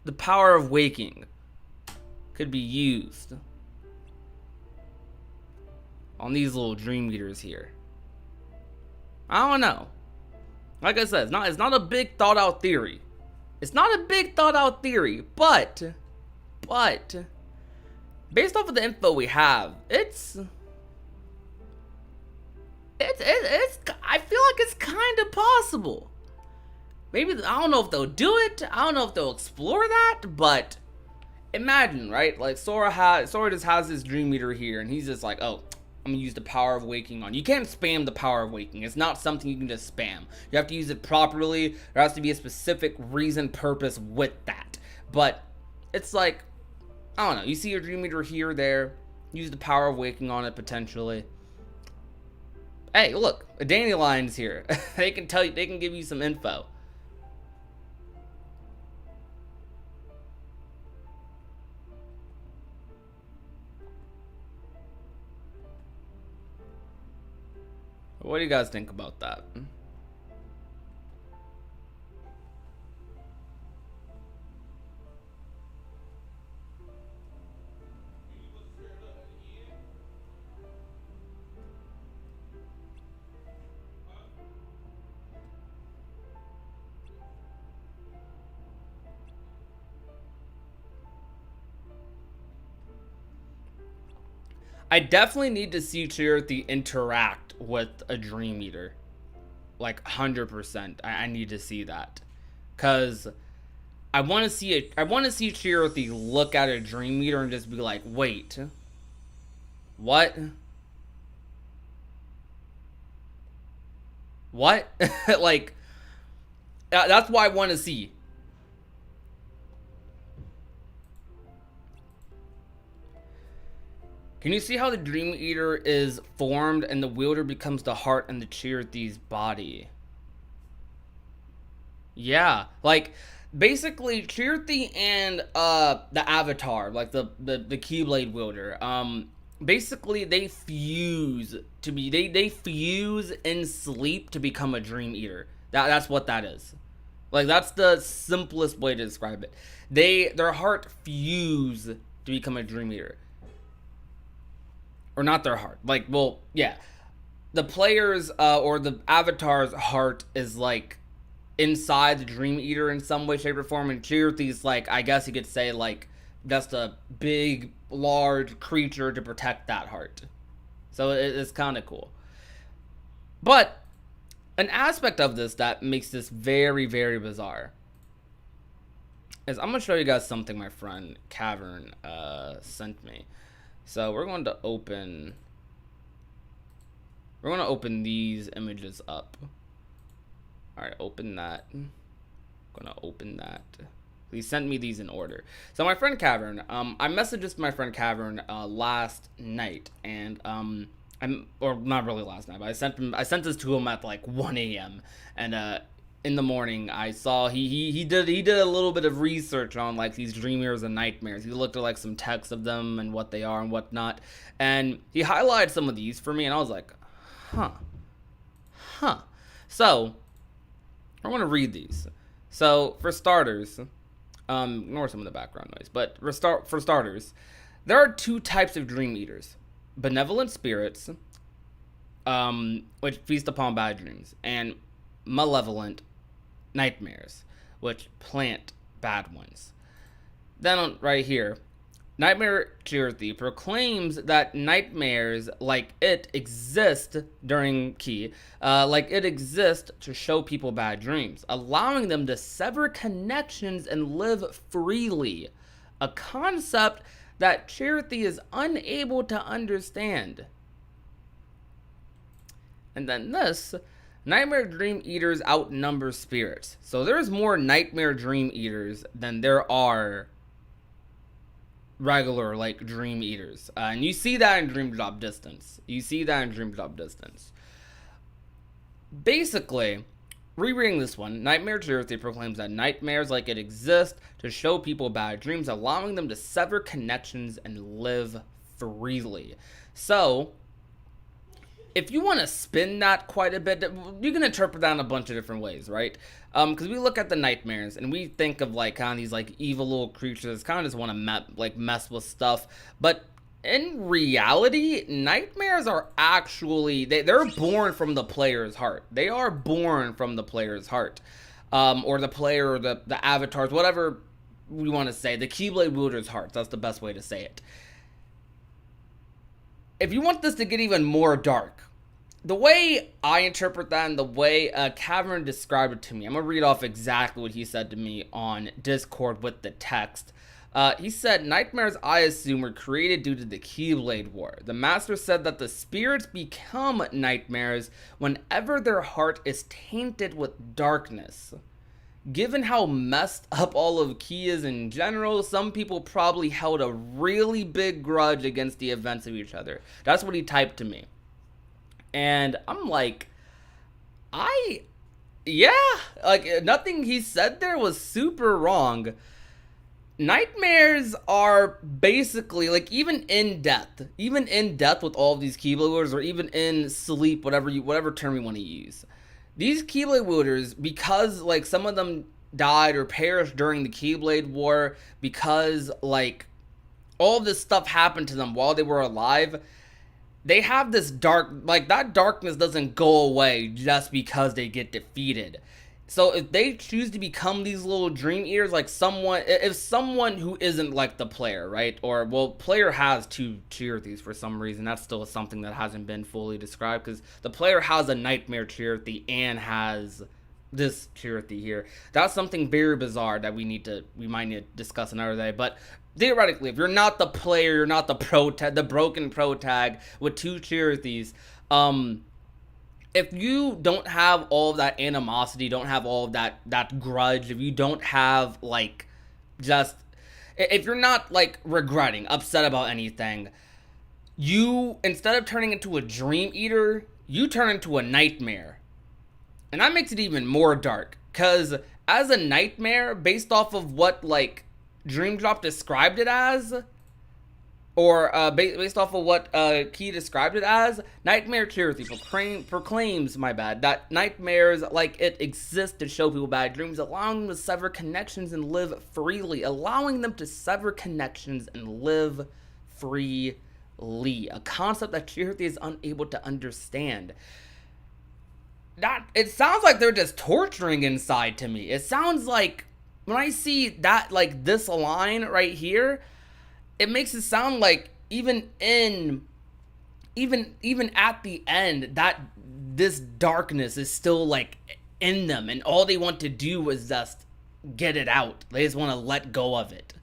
the power of waking could be used on these little Dream Eaters here? I don't know. Like I said, it's not a big thought out theory. It's not a big thought out theory, but based off of the info we have, it's I feel like it's kind of possible. Maybe, I don't know if they'll do it. I don't know if they'll explore that, but imagine, right? Like Sora just has this Dream Eater here, and he's just like, oh, I'm gonna use the power of waking on. You can't spam the power of waking. It's not something you can just spam. You have to use it properly. There has to be a specific reason, purpose with that. But it's like, I don't know. You see your Dream Eater here, there. Use the power of waking on it potentially. Hey, look, a Dandelion's here. They can tell you. They can give you some info. What do you guys think about that? I definitely need to see Charity interact with a Dream Eater. Like 100%. I need to see that. Cause I wanna see it. I wanna see Charity look at a Dream Eater and just be like, wait. What? What? Like, that's what I want to see. Can you see how the Dream Eater is formed and the wielder becomes the heart and the Charity's body? Yeah, like basically Charity and the Avatar, like the Keyblade wielder, basically they fuse to be they fuse in sleep to become a Dream Eater. That's what that is. Like that's the simplest way to describe it. Their heart fuse to become a Dream Eater. Or not their heart. Like, well, yeah. The player's or the Avatar's heart is like inside the Dream Eater in some way, shape, or form, and Charity's like, I guess you could say like just a big, large creature to protect that heart. So it's kind of cool. But an aspect of this that makes this very, very bizarre is I'm gonna show you guys something my friend Cavern sent me. So we're going to open these images up. All right, open that. I'm gonna open that. He sent me these in order. So my friend Cavern, I messaged this to my friend Cavern last night, and or not really last night, but I sent this to him at like 1 a.m. and in the morning I saw he did a little bit of research on like these Dream Eaters and Nightmares. He looked at like some text of them and what they are and whatnot, and he highlighted some of these for me, and I was like, huh. So I want to read these. So for starters, ignore some of the background noise, but for starters, there are two types of Dream Eaters: benevolent spirits, which feast upon bad dreams, and malevolent nightmares, which plant bad ones. Then right here, Nightmare Charity proclaims that nightmares like it exist during Key, like it exists to show people bad dreams, allowing them to sever connections and live freely. a concept that Cherokee is unable to understand. And then this, nightmare dream eaters outnumber spirits. So there's more nightmare dream eaters than there are regular like dream eaters. And you see that in Dream Drop Distance. Basically, rereading this one, Nightmare Cherokee proclaims that nightmares like it exist to show people bad dreams, allowing them to sever connections and live freely. So, if you want to spin that quite a bit, you can interpret that in a bunch of different ways, right? Because we look at the nightmares and we think of like kind of these like evil little creatures, kind of just want to mess with stuff. But in reality, nightmares are actually they're born from the player's heart. They are born from the player's heart, or the player, or the avatars, whatever we want to say, the Keyblade wielder's hearts. That's the best way to say it. If you want this to get even more dark, the way I interpret that and the way Cavern described it to me, I'm going to read off exactly what he said to me on Discord with the text. He said, nightmares, I assume, were created due to the Keyblade War. The master said that the spirits become nightmares whenever their heart is tainted with darkness. Given how messed up all of Key is in general, some people probably held a really big grudge against the events of each other. That's what he typed to me. And I'm like, nothing he said there was super wrong. Nightmares are basically, like, even in death with all of these Keyblade wielders, or even in sleep, whatever term you want to use. These Keyblade wielders, because, like, some of them died or perished during the Keyblade War, because, like, all of this stuff happened to them while they were alive, they have this that darkness doesn't go away just because they get defeated. So if they choose to become these little dream eaters, like if someone who isn't like the player, right? Or, well, player has two Cherokees for some reason. That's still something that hasn't been fully described, because the player has a nightmare Cherokee and has this Cherokee here. That's something very bizarre that we might need to discuss another day. But theoretically, if you're not the player, you're not the broken protag with two Cherokees, if you don't have all of that animosity, don't have all of that grudge, if you don't have, like, if you're not, like, regretting, upset about anything, you, instead of turning into a dream eater, you turn into a nightmare. And that makes it even more dark, because as a nightmare, based off of what, like, Dream Drop described it as, or based off of what Key described it as, Nightmare Cherokee proclaims that nightmares like it exist to show people bad dreams, allowing them to sever connections and live freely. A concept that Cherokee is unable to understand. It sounds like they're just torturing inside to me. It sounds like, when I see that, like, this line right here, it makes it sound like even at the end, that this darkness is still, like, in them, and all they want to do is just get it out. They just want to let go of it.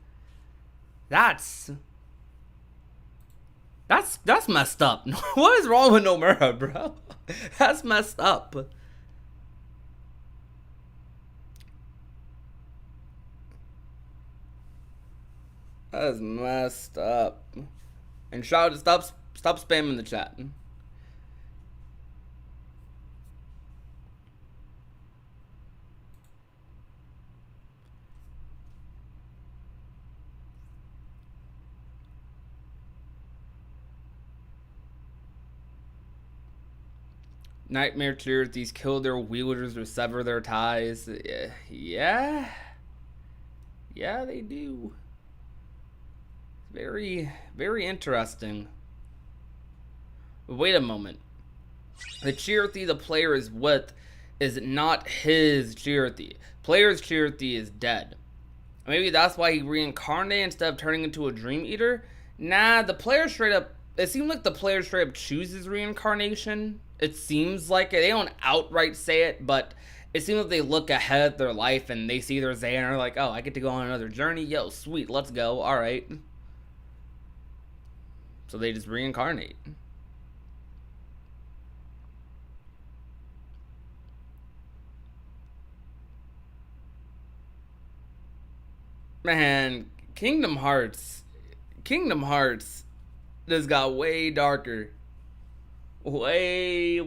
That's messed up. What is wrong with Nomura, bro? That's messed up. That is messed up. And shout out to stop spamming the chat. Nightmare Cherokees kill their wielders or sever their ties. Yeah, they do. Very, very interesting. Wait a moment. The Cherokee the player is with is not his Cherokee. Player's Cherokee is dead. Maybe that's why he reincarnated instead of turning into a Dream Eater? Nah, the player straight up... It seems like the player straight up chooses reincarnation. It seems like it. They don't outright say it, but it seems like they look ahead at their life and they see their Xehanort like, oh, I get to go on another journey. Yo, sweet, let's go. All right. So they just reincarnate. Man, Kingdom Hearts just got way darker. Way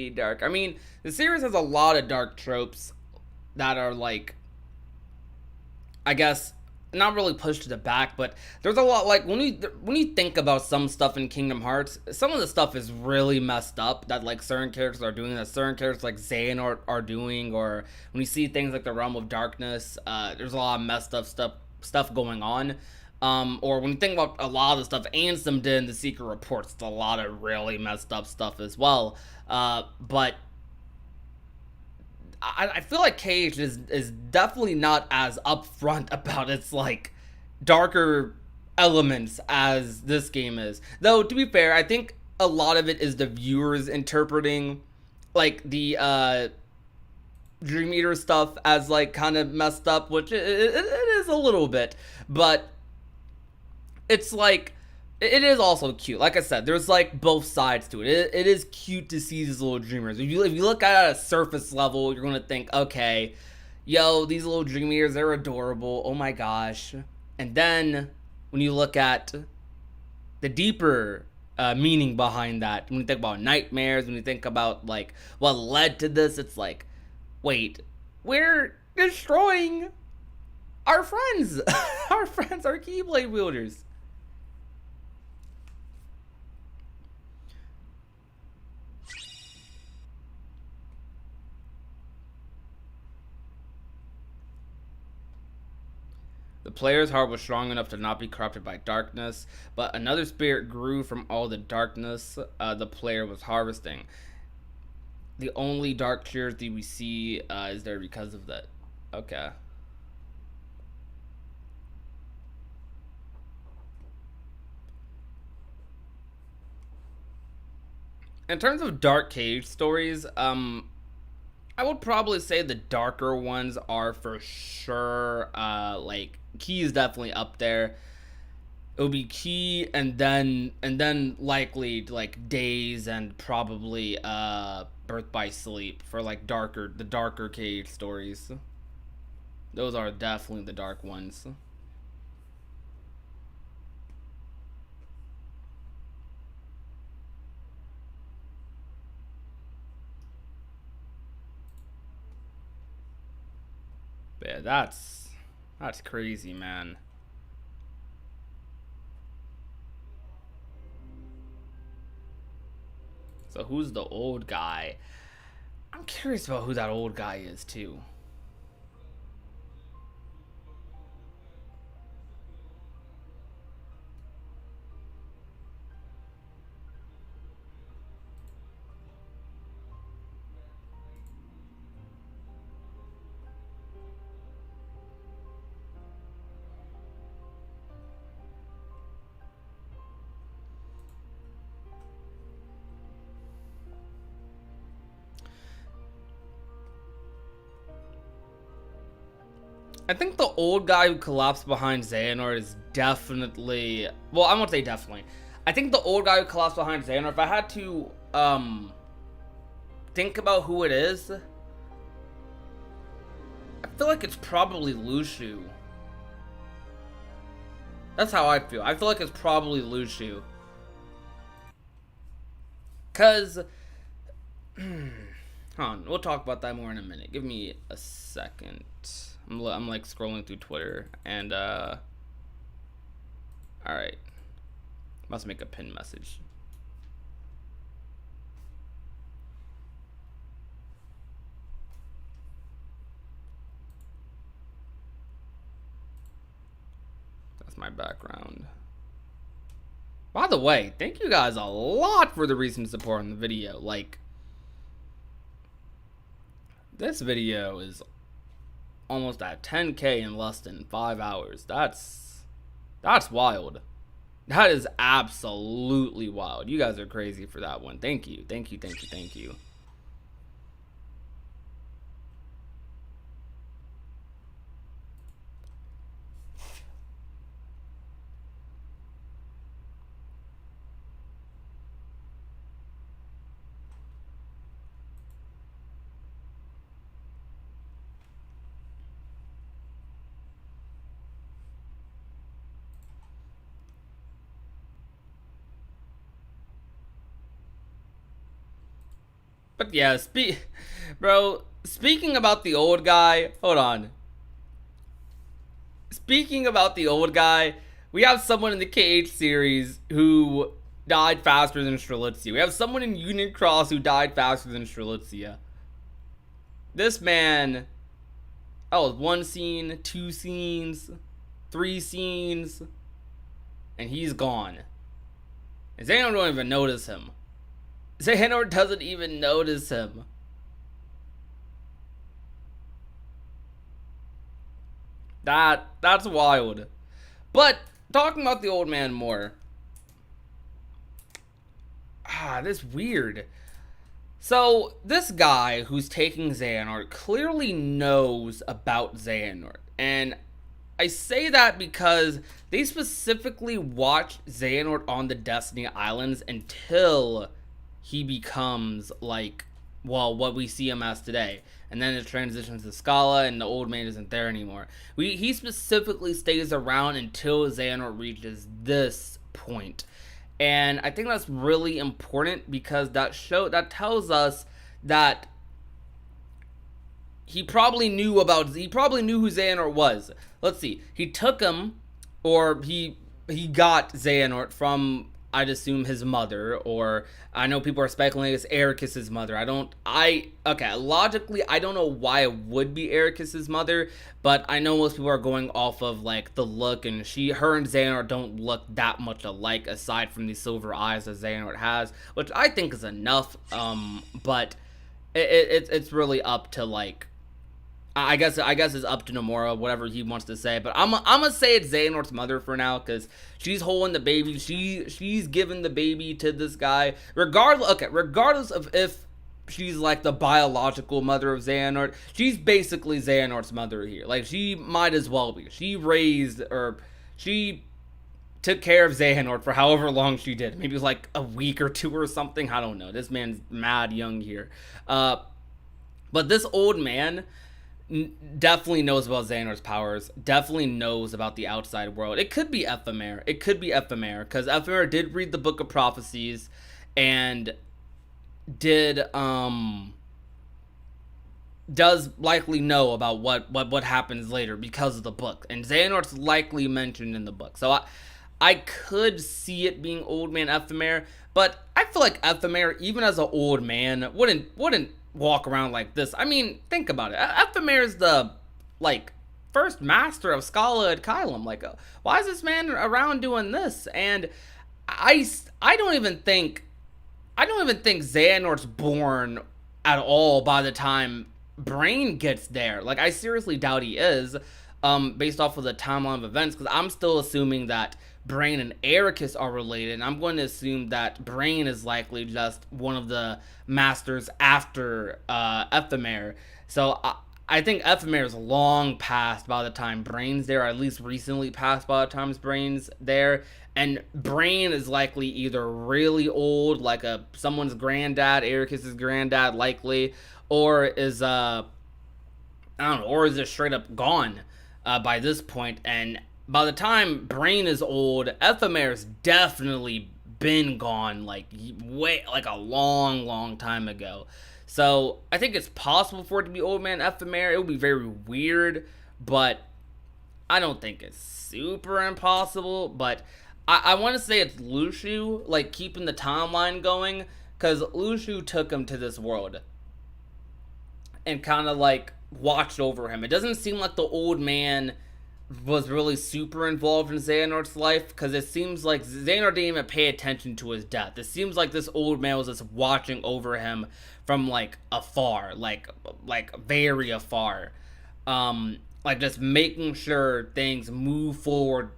dark. I mean, the series has a lot of dark tropes that are like, I guess, not really pushed to the back, but there's a lot, like, when you think about some stuff in Kingdom Hearts, some of the stuff is really messed up that like certain characters are doing, that certain characters like Xehanort are doing, or when you see things like the Realm of Darkness, there's a lot of messed up stuff going on. Or when you think about a lot of the stuff Ansem did in the Secret Reports, it's a lot of really messed up stuff as well. But I feel like Cage is definitely not as upfront about its like darker elements as this game is. Though to be fair, I think a lot of it is the viewers interpreting like the Dream Eater stuff as like kind of messed up, which it is a little bit, but it's like, it is also cute. Like I said, there's like both sides to it. It is cute to see these little dreamers. If you look at a surface level, you're gonna think, okay, yo, these little dream eaters, they're adorable. Oh my gosh. And then when you look at the deeper meaning behind that, when you think about nightmares, when you think about like what led to this, it's like, wait, we're destroying our friends, our Keyblade wielders. The player's heart was strong enough to not be corrupted by darkness, but another spirit grew from all the darkness the player was harvesting. The only dark tears that we see is there because of that. Okay. In terms of Dark Cage stories, I would probably say the darker ones are for sure, like, Key is definitely up there. It would be Key, and then likely like Days, and probably Birth by Sleep for like the darker Cage stories. Those are definitely the dark ones. Yeah, that's crazy, man. So who's the old guy? I'm curious about who that old guy is too. I think the old guy who collapsed behind Xehanort is definitely... Well, I won't say definitely. I think the old guy who collapsed behind Xehanort, if I had to think about who it is, I feel like it's probably Lushu. That's how I feel. I feel like it's probably Lushu. Because... Hold on, we'll talk about that more in a minute. Give me a second. I'm like scrolling through Twitter, and all right, must make a pin message. That's my background. By the way, thank you guys a lot for the recent support on the video. Like, this video is almost at 10K in less than 5 hours. That's wild. That is absolutely wild. You guys are crazy for that one. Thank you. But yeah, bro, speaking about the old guy, hold on. Speaking about the old guy, we have someone in the KH series who died faster than Strelitzia. We have someone in Union Cross who died faster than Strelitzia. This man, oh, one scene, two scenes, three scenes, and he's gone. And Xehanort don't even notice him. Xehanort doesn't even notice him. That's wild. But talking about the old man more. This weird. So this guy who's taking Xehanort clearly knows about Xehanort. And I say that because they specifically watch Xehanort on the Destiny Islands until he becomes like, well, what we see him as today. And then it transitions to Scala and the old man isn't there anymore. He specifically stays around until Xehanort reaches this point. And I think that's really important because that tells us that he probably knew who Xehanort was. Let's see. He took him, or he got Xehanort from, I'd assume, his mother, or I know people are speculating it's Ericus's mother. Logically, I don't know why it would be Ericus's mother, but I know most people are going off of like the look, and her and Xehanort don't look that much alike aside from the silver eyes that Xehanort has, which I think is enough. But it's really up to like, I guess it's up to Nomura, whatever he wants to say. But I'm gonna say it's Xehanort's mother for now, because she's holding the baby. She's giving the baby to this guy. Regardless of if she's like the biological mother of Xehanort, she's basically Xehanort's mother here. Like, she might as well be. She took care of Xehanort for however long she did. Maybe it was like a week or two or something. I don't know. This man's mad young here. But this old man definitely knows about Xehanort's powers, definitely knows about the outside world. It could be Ephemer, because Ephemer did read the Book of Prophecies, and does likely know about what happens later because of the book, and Xehanort's likely mentioned in the book. So I could see it being old man Ephemer, but I feel like Ephemer, even as an old man, wouldn't walk around like this. I mean, think about it. Ephemer is the like first master of Scala at Kylum. Like, why is this man around doing this? And I don't even think Xehanort's born at all by the time Brain gets there. Like, I seriously doubt he is, based off of the timeline of events, because I'm still assuming that Brain and Ericus are related, and I'm going to assume that Brain is likely just one of the masters after Ephemer. So I think Ephemer is long past by the time Brain's there, or at least recently passed by the time Brain's there. And Brain is likely either really old, like someone's granddad, Ericus's granddad, likely, or is I don't know, or is just straight up gone by this point. And by the time Brain is old, Ephemer's definitely been gone, like a long time ago. So I think it's possible for it to be old man Ephemer. It would be very weird, but I don't think it's super impossible. But I want to say it's Lushu, like keeping the timeline going, because Lushu took him to this world and kind of like watched over him. It doesn't seem like the old man was really super involved in Xehanort's life, because it seems like Xehanort didn't even pay attention to his death. It seems like this old man was just watching over him from like afar, like very afar, like just making sure things move forward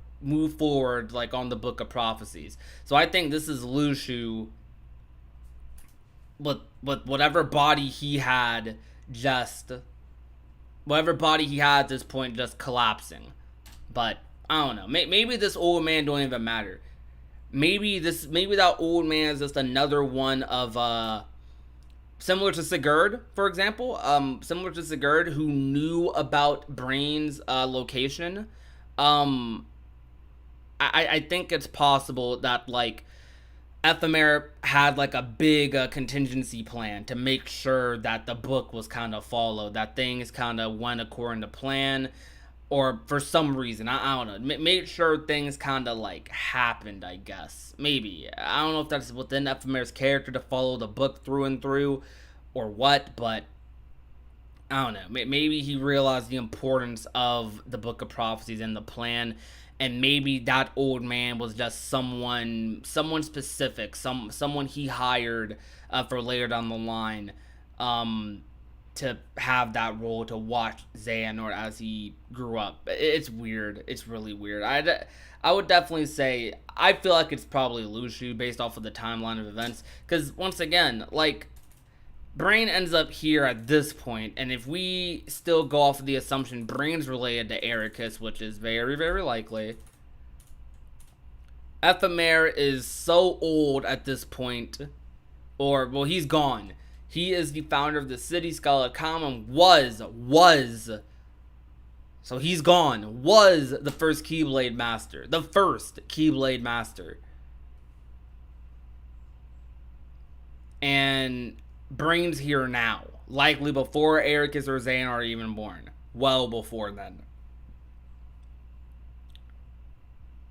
like on the Book of Prophecies. So I think this is Lushu with whatever body he had at this point just collapsing. But I don't know. Maybe this old man don't even matter. Maybe that old man is just another one of similar to Sigurd, for example. Similar to Sigurd, who knew about Brain's location. I think it's possible that like Ephemer had like a big contingency plan to make sure that the book was kind of followed, that things kind of went according to plan, or for some reason, I don't know, made sure things kind of like happened, I guess. Maybe. I don't know if that's within Ephemer's character to follow the book through and through or what, but I don't know. Maybe he realized the importance of the Book of Prophecies and the plan, and maybe that old man was just someone specific, someone he hired for later down the line, to have that role to watch Xehanort as he grew up. It's weird. It's really weird. I would definitely say I feel like it's probably Lushu based off of the timeline of events, because once again, like, Brain ends up here at this point, and if we still go off of the assumption Brain's related to Ericus, which is very, very likely, Ephemer is so old at this point, or, well, he's gone. He is the founder of the city. Scarlet Common was, so he's gone, was the first Keyblade Master. The first Keyblade Master. And Brain's here now, likely before Ericus or Xehanort are even born, well before then.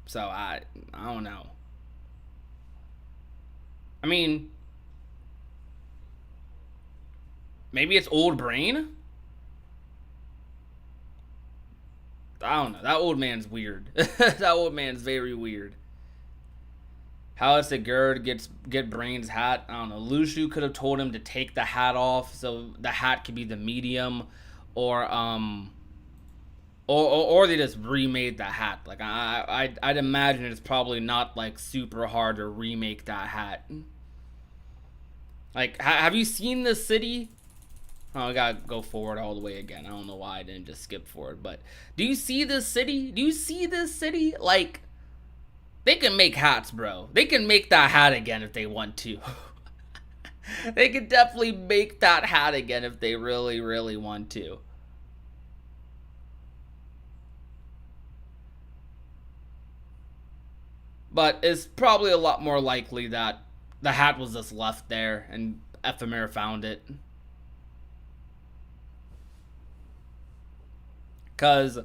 So I don't know. I mean, maybe it's old Brain. I don't know. That old man's weird. That old man's very weird. How is it Gerd get Brain's hat? I don't know. Lushu could have told him to take the hat off so the hat could be the medium, or they just remade the hat. Like I'd imagine it's probably not like super hard to remake that hat. Like, have you seen the city? Oh, I gotta go forward all the way again. I don't know why I didn't just skip forward, but do you see this city? Do you see this city? Like, they can make hats, bro. They can make that hat again if they want to. They could definitely make that hat again if they really, really want to. But it's probably a lot more likely that the hat was just left there and Ephemer found it. Because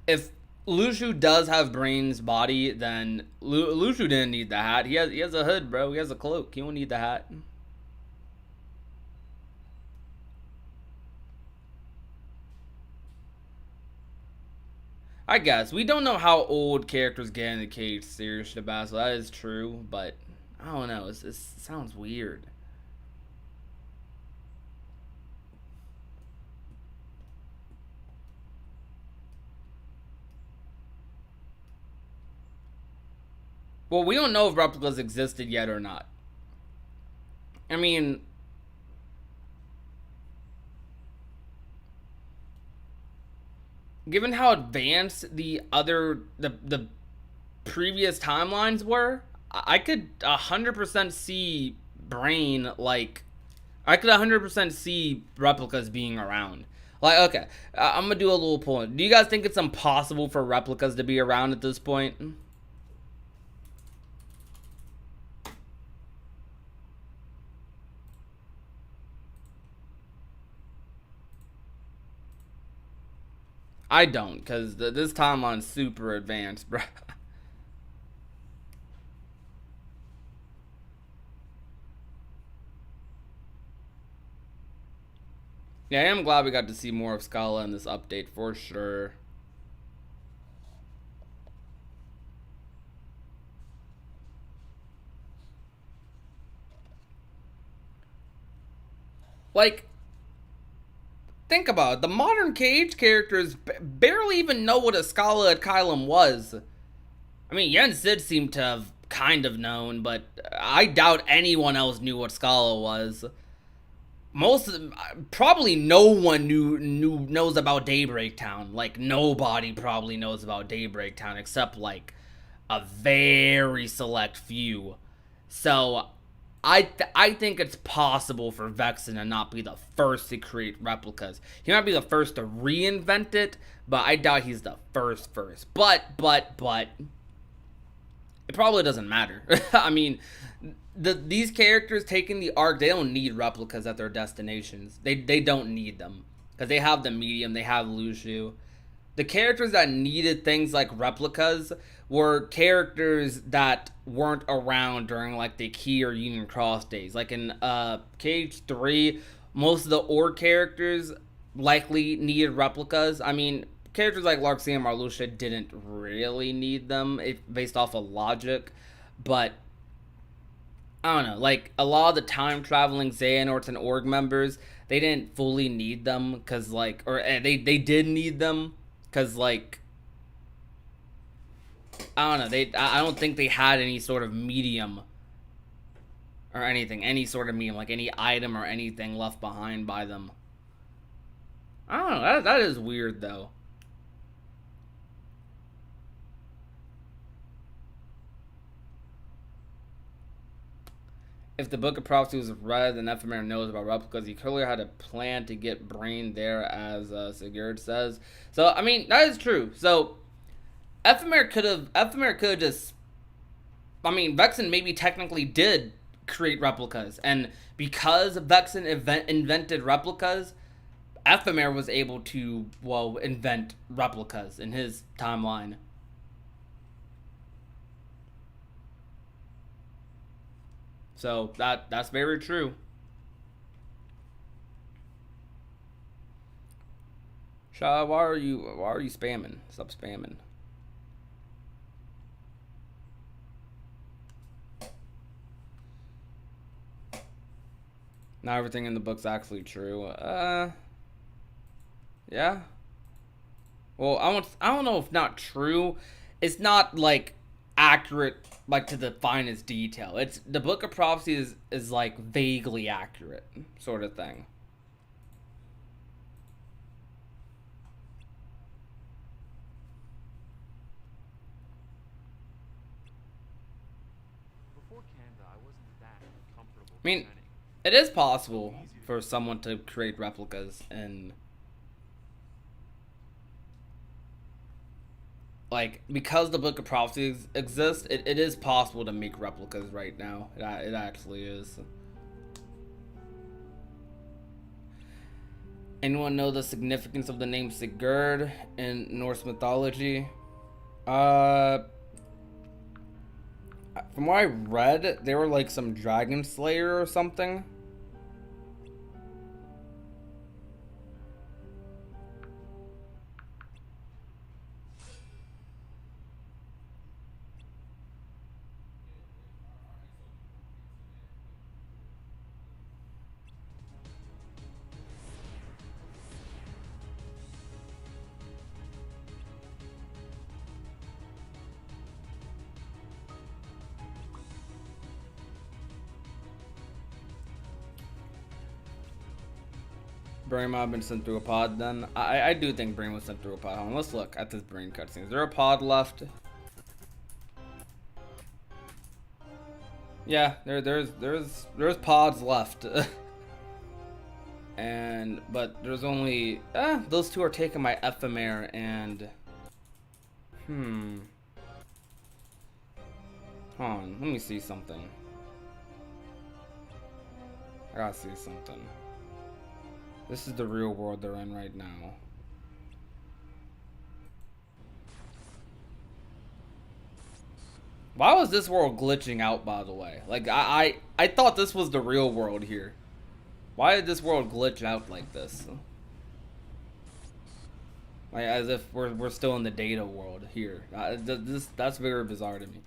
if Lushu does have Brain's body, then Lushu didn't need the hat. He has a hood, bro. He has a cloak. He won't need the hat. I guess. We don't know how old characters get in the cage series, Shabazz, so that is true, but I don't know. It sounds weird. Well, we don't know if replicas existed yet or not. I mean, given how advanced the previous timelines were, I could 100% see Brain, like, I could 100% see replicas being around. Like, okay, I'm gonna do a little poll. Do you guys think it's impossible for replicas to be around at this point? I don't, because this timeline's super advanced, bro. Yeah, I am glad we got to see more of Scala in this update, for sure. Like, think about it. The modern Cage characters barely even know what a Scala at Kylum was. I mean, Yen Sid seemed to have kind of known, but I doubt anyone else knew what Scala was. Most of them, probably no one knows about Daybreak Town. Like, nobody probably knows about Daybreak Town except like a very select few. So I think it's possible for Vexen to not be the first to create replicas. He might be the first to reinvent it, but I doubt he's the first. But it probably doesn't matter. I mean, these characters taking the arc, they don't need replicas at their destinations. They don't need them because they have the medium. They have Lucio. The characters that needed things like replicas were characters that weren't around during like the Key or Union Cross days. Like in KH3, most of the Orc characters likely needed replicas. I mean, characters like Larxene and Marluxia didn't really need them based off of logic, but I don't know. Like a lot of the time traveling Xehanorts and Org members, they didn't fully need them because like, or they did need them because like I don't know. I don't think they had any sort of medium or anything, any sort of medium, like any item or anything left behind by them. I don't know. That is weird though. If the Book of Prophecy was read, then Ephemer knows about replicas. He clearly had a plan to get Brain there, as Sigurd says. So I mean, that is true. So Ephemer could have just. I mean, Vexen maybe technically did create replicas, and because Vexen invented replicas, Ephemer was able to invent replicas in his timeline. So that's very true. Shaw, why are you spamming? Stop spamming. Not everything in the book's actually true. Yeah. Well, I don't know if not true. It's not like accurate like to the finest detail. It's the Book of Prophecy is like vaguely accurate sort of thing. I mean, it is possible for someone to create replicas and like because the Book of Prophecy exists, it is possible to make replicas right now. It actually is. Anyone know the significance of the name Sigurd in Norse mythology? From what I read, they were like some dragon slayer or something. Brain might have been sent through a pod then. I do think Brain was sent through a pod. Hold on, let's look at this Brain cutscene. Is there a pod left? Yeah, there's pods left. But there's only those two are taken by Ephemer and hold on, let me see something. I gotta see something. This is the real world they're in right now. Why was this world glitching out, by the way? Like, I thought this was the real world here. Why did this world glitch out like this? Like, as if we're still in the data world here. That's very bizarre to me.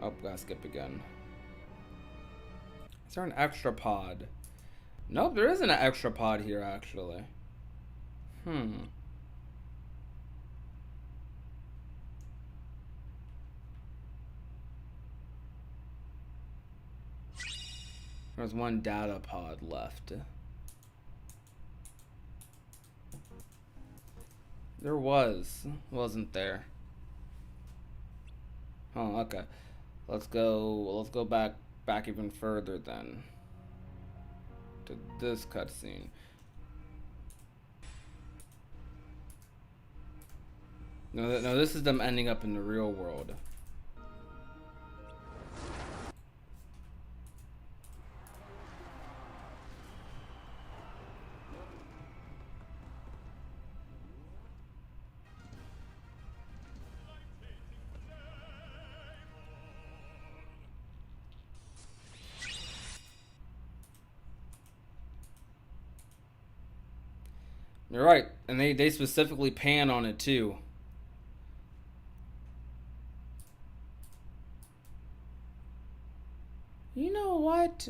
Oh, gotta skip again. Is there an extra pod? Nope, there isn't an extra pod here, actually. There's one data pod left. There wasn't there? Oh, okay. Let's go back even further then to this cutscene. No, this is them ending up in the real world. You're right, and they specifically pan on it too. You know what?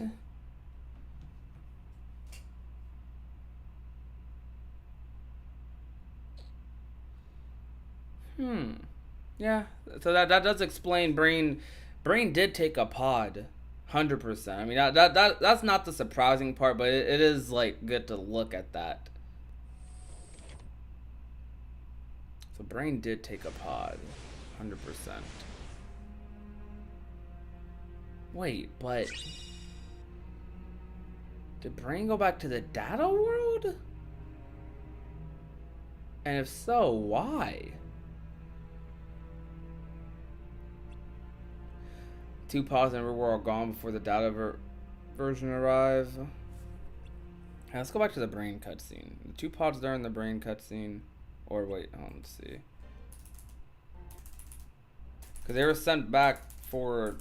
Yeah. So that does explain Brain. Brain did take a pod, 100%. I mean that's not the surprising part, but it is like good to look at that. So Brain did take a pod, 100%. Wait, but did Brain go back to the data world? And if so, why? Two pods and were all gone before the data version arrive. Let's go back to the Brain cutscene. The two pods there in the Brain cutscene. Or wait, let's see. Because they were sent back for...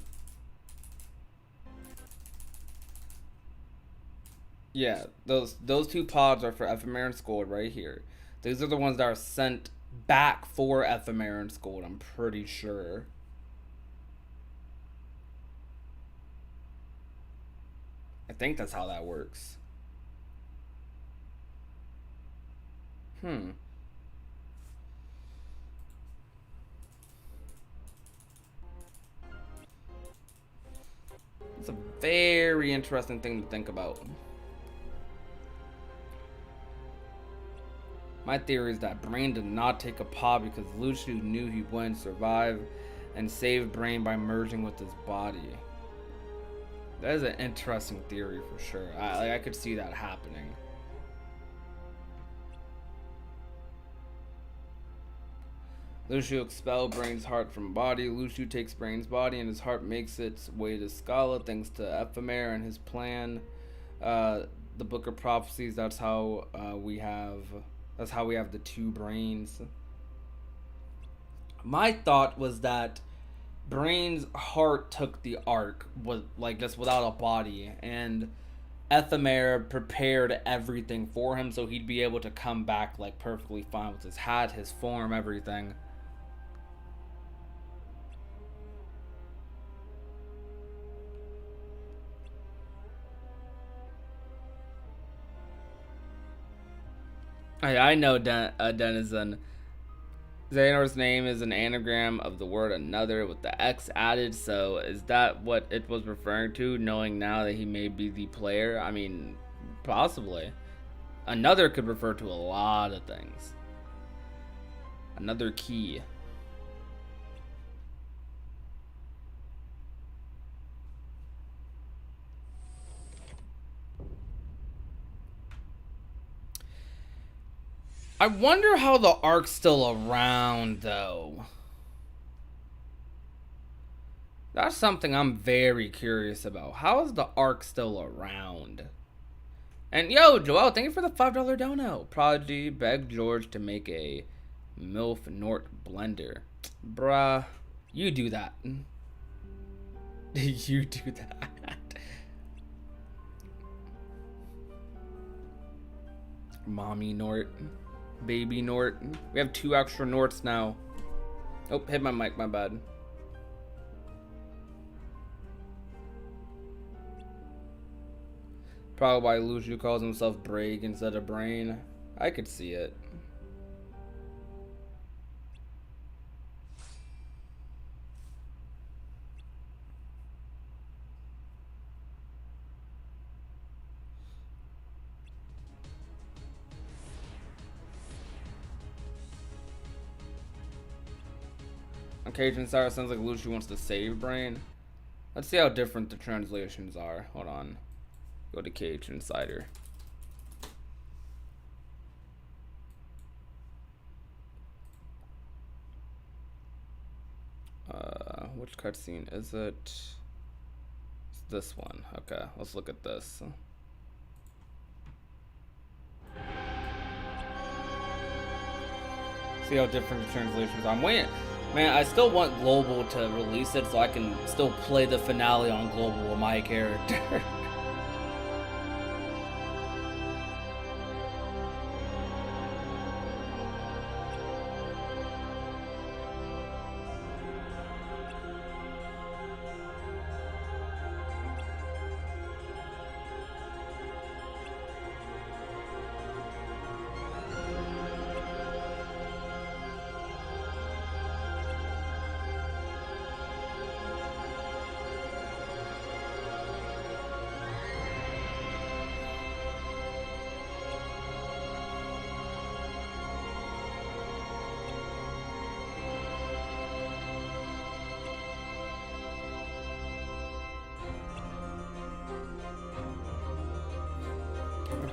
Yeah, those two pods are for Ephemer's Gold right here. These are the ones that are sent back for Ephemer's Gold, I'm pretty sure. I think that's how that works. It's a very interesting thing to think about. My theory is that Brain did not take a pod because Lucio knew he wouldn't survive and saved Brain by merging with his body. That is an interesting theory for sure. I could see that happening. Lucio expelled Brain's heart from body. Lucio takes Brain's body and his heart makes its way to Scala thanks to Ephemer and his plan. The Book of Prophecies, that's how we have the two brains. My thought was that Brain's heart took the arc, was like just without a body, and Ephemer prepared everything for him so he'd be able to come back like perfectly fine with his hat, his form, everything. I know Denizen. Xehanor's name is an anagram of the word another with the X added, so is that what it was referring to, knowing now that he may be the player? I mean, possibly. Another could refer to a lot of things. Another key. I wonder how the arc's still around, though. That's something I'm very curious about. How is the arc still around? And yo, Joel, thank you for the $5 dono. Prodigy begged George to make a MILF Nort blender. Bruh, you do that. You do that. Mommy Nort. Baby Nort. We have 2 extra Norts now. Oh, hit my mic, my bad. Probably why Lucio calls himself Break instead of Brain. I could see it. Cajun Sour sounds like Lucio wants to save Brain. Let's see how different the translations are. Hold on. Go to Cajun Insider. Which cutscene is it? It's this one. Okay, let's look at this. See how different the translations are. I'm waiting. Man, I still want Global to release it so I can still play the finale on Global with my character.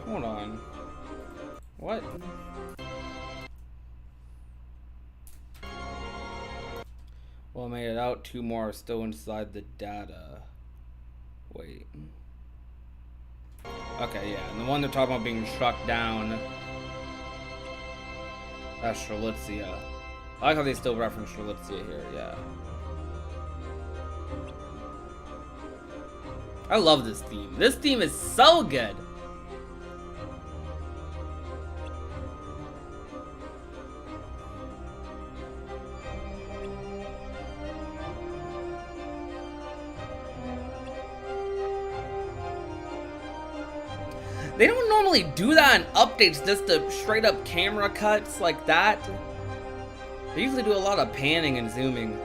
Hold on. What? Well, I made it out. 2 more are still inside the data. Wait. Okay, yeah. And the one they're talking about being struck down. That's Strelitzia. I like how they still reference Strelitzia here, yeah. I love this theme. This theme is so good. They don't normally do that in updates, just the straight up camera cuts like that. They usually do a lot of panning and zooming.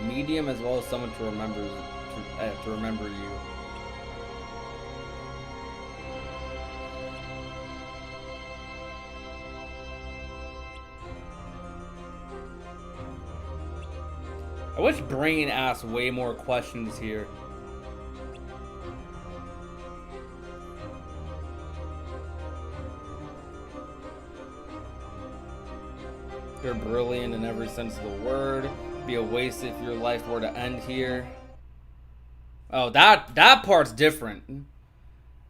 Medium as well as someone to remember you. I wish Brain asked way more questions here. You're brilliant in every sense of the word. Be a waste if your life were to end here. Oh, that part's different.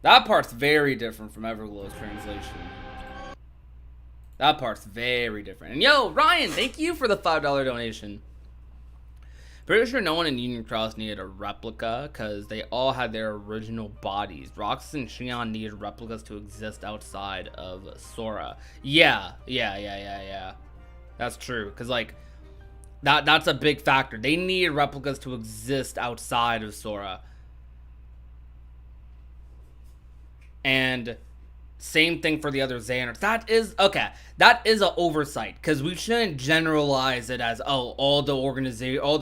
That part's very different from Everglow's translation. That part's very different. And yo, Ryan, thank you for the $5 donation. Pretty sure no one in Union Cross needed a replica because they all had their original bodies. Roxas and Xion needed replicas to exist outside of Sora. Yeah. That's true, because like that's a big factor. They needed replicas to exist outside of Sora. And same thing for the other Xanards. That is an oversight, because we shouldn't generalize it as, oh, all the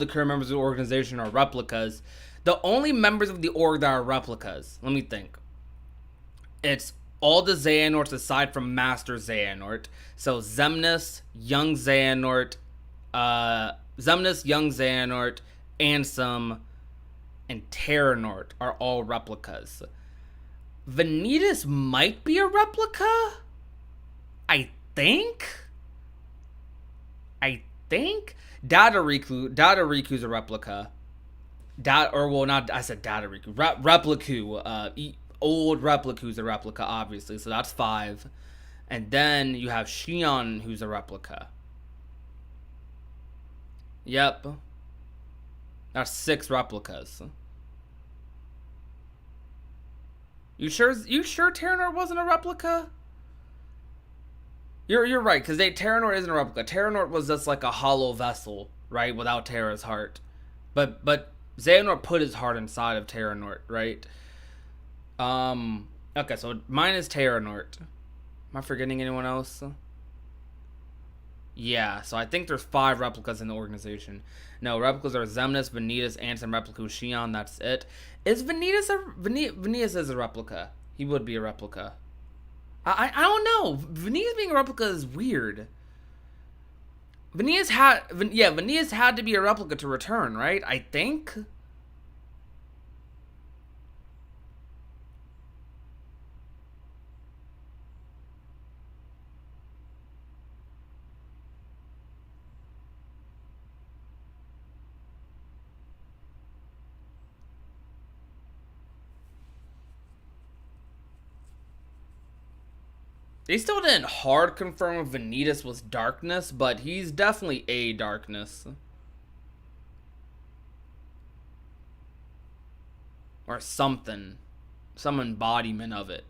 current members of the organization are replicas. The only members of the org that are replicas, let me think. It's all the Xehanorts aside from Master Xehanort. So Xemnas, Young Xehanort, Ansem, and Terranort are all replicas. Vanitas might be a replica? I think? Dadariku's a replica. Repliku. Old Repliku's a replica, obviously, so that's 5. And then you have Xion, who's a replica. Yep. That's 6 replicas. You sure Terranort wasn't a replica? You're right, because Terranort isn't a replica. Terranort was just like a hollow vessel, right, without Terra's heart. But Xehanort put his heart inside of Terranort, right? Okay, so mine is Terranort. Am I forgetting anyone else? Yeah, so I think there's 5 replicas in the organization. No, replicas are Xemnas, Vanitas, Ansem, Repliku, Xion, that's it. Is Vanitas Vanitas is a replica. He would be a replica. I don't know. Vanitas being a replica is weird. Vanitas had to be a replica to return, right? I think. They still didn't hard confirm if Vanitas was Darkness, but he's definitely a Darkness. Or something. some embodiment of it.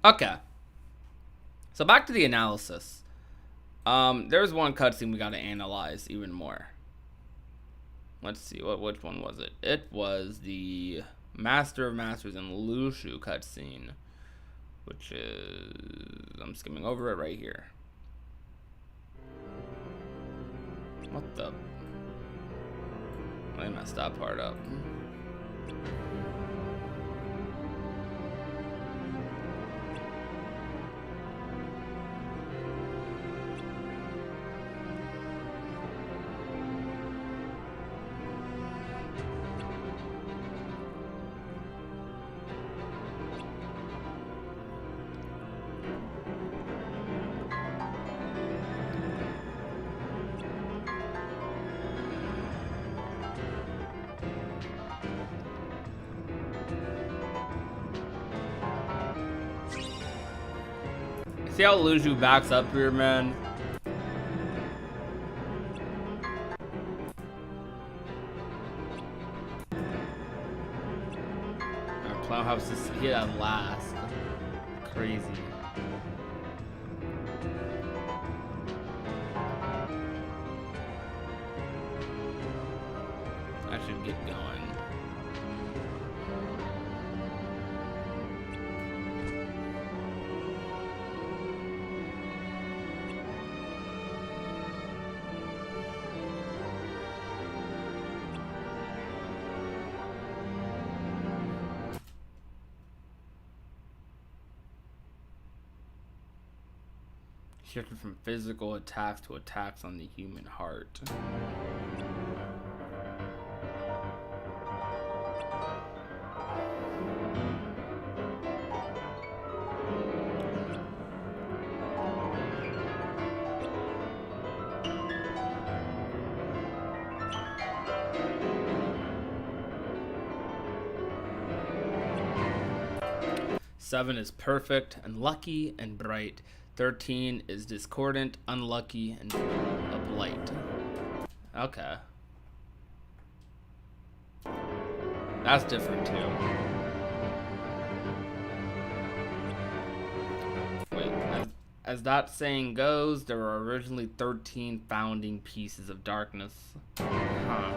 Okay. So back to the analysis. There's one cutscene we gotta analyze even more. Let's see, which one was it? It was the Master of Masters and Lushu cutscene, which is, I'm skimming over it right here. What the? I messed that part up. See how Luju backs up here, man? Our Plowhouse is hit at last. Crazy. I should get going. Shifted from physical attacks to attacks on the human heart. Seven is perfect and lucky and bright. 13 is discordant, unlucky, and a blight. Okay. That's different too. Wait, as that saying goes, there were originally 13 founding pieces of darkness. Huh.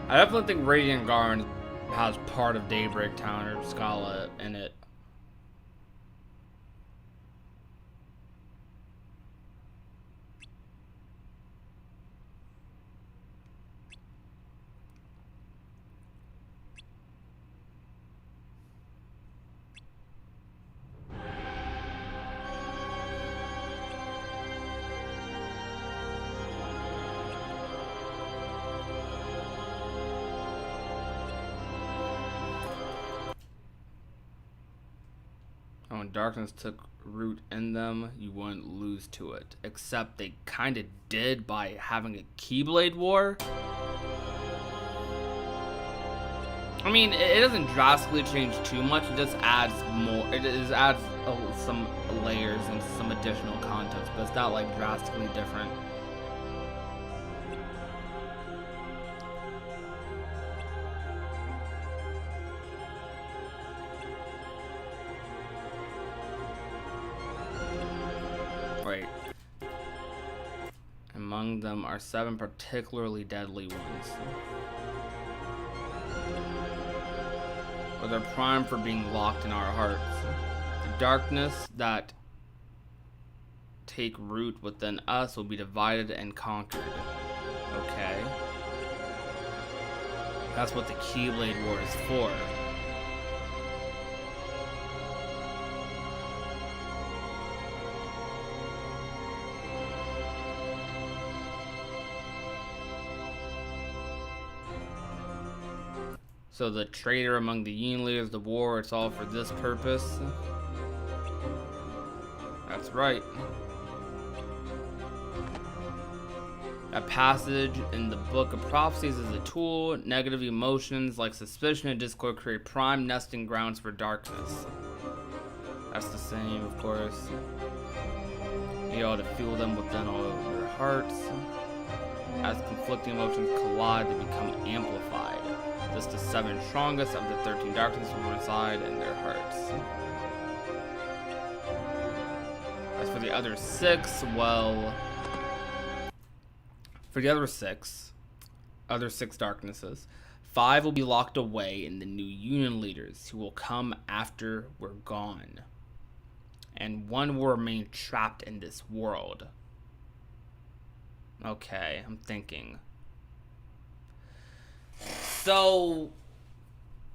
I definitely think Radiant Garden has part of Daybreak Town or Scala in it. When darkness took root in them, you wouldn't lose to it. Except they kind of did by having a Keyblade War. I mean, it doesn't drastically change too much. It just adds more. It just adds some layers and some additional context, but it's not like drastically different. Among them are 7 particularly deadly ones. Or they're primed for being locked in our hearts. The darkness that take root within us will be divided and conquered. Okay. That's what the Keyblade War is for. So the traitor among the Union leaders, the war, it's all for this purpose. That's right. A passage in the Book of Prophecies is a tool. Negative emotions like suspicion and discord create prime nesting grounds for darkness. That's the same, of course. You ought to feel them within all of your hearts. As conflicting emotions collide, they become amplified. Just the 7 strongest of the 13 darkness will reside in their hearts. As for the other 6, well... For the other 6 darknesses, 5 will be locked away in the new Union leaders who will come after we're gone. And 1 will remain trapped in this world. Okay, I'm thinking. So,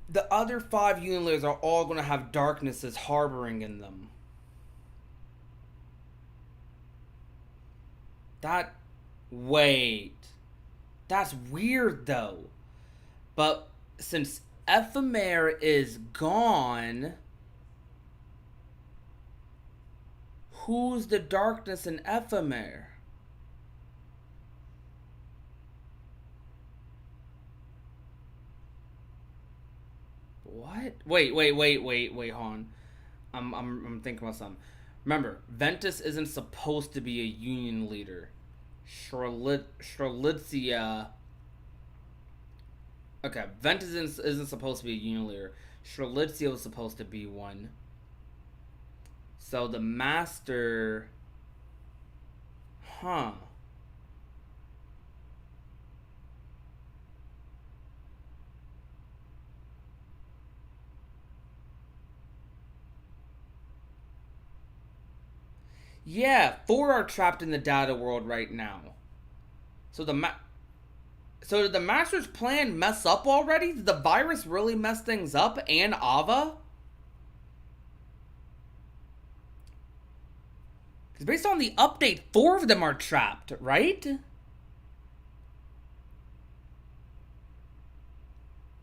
the other 5 Union leaders are all going to have darknesses harboring in them. Wait. That's weird, though. But since Ephemer is gone, who's the darkness in Ephemer? What? Wait, hold on. I'm thinking about something. Remember, Ventus isn't supposed to be a Union leader. Strelitzia. Okay, Ventus isn't supposed to be a Union leader. Strelitzia was supposed to be one. So the Master... Huh. Yeah, 4 are trapped in the data world right now. So So did the Master's plan mess up already? Did the virus really mess things up? And Ava? Because based on the update, 4 of them are trapped, right?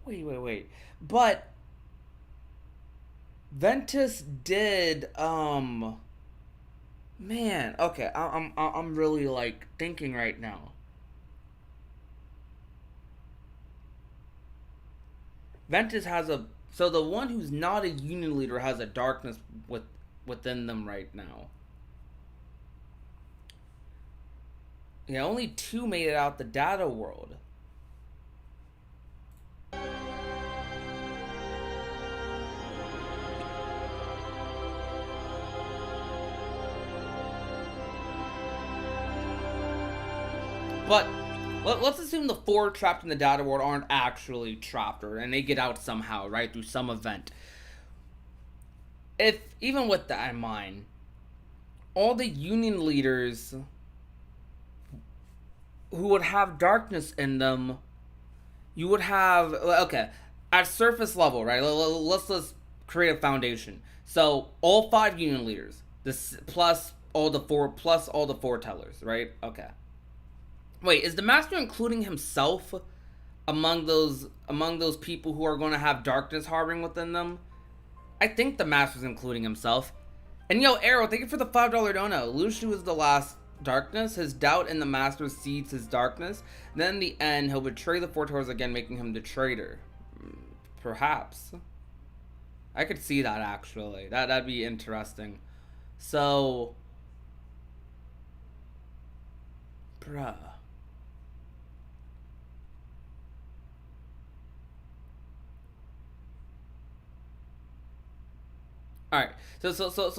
Wait. But Ventus did man, okay, I'm really like thinking right now. Ventus has so the one who's not a Union leader has a darkness within them right now. Yeah, only 2 made it out the data world. But let's assume the 4 trapped in the data world aren't actually trapped, and they get out somehow, right, through some event. If, even with that in mind, all the Union leaders who would have darkness in them, you would have, okay, at surface level, right, let's create a foundation. So, all 5 Union leaders, this plus all the 4 foretellers, right? Okay. Wait, is the Master including himself among those people who are going to have darkness harboring within them? I think the Master's including himself. And yo, Arrow, thank you for the $5 dono. Luciu is the last darkness. His doubt in the Master seeds his darkness. Then in the end, he'll betray the foretellers again, making him the traitor. Perhaps. I could see that, actually. That'd be interesting. So... Bruh. Alright, so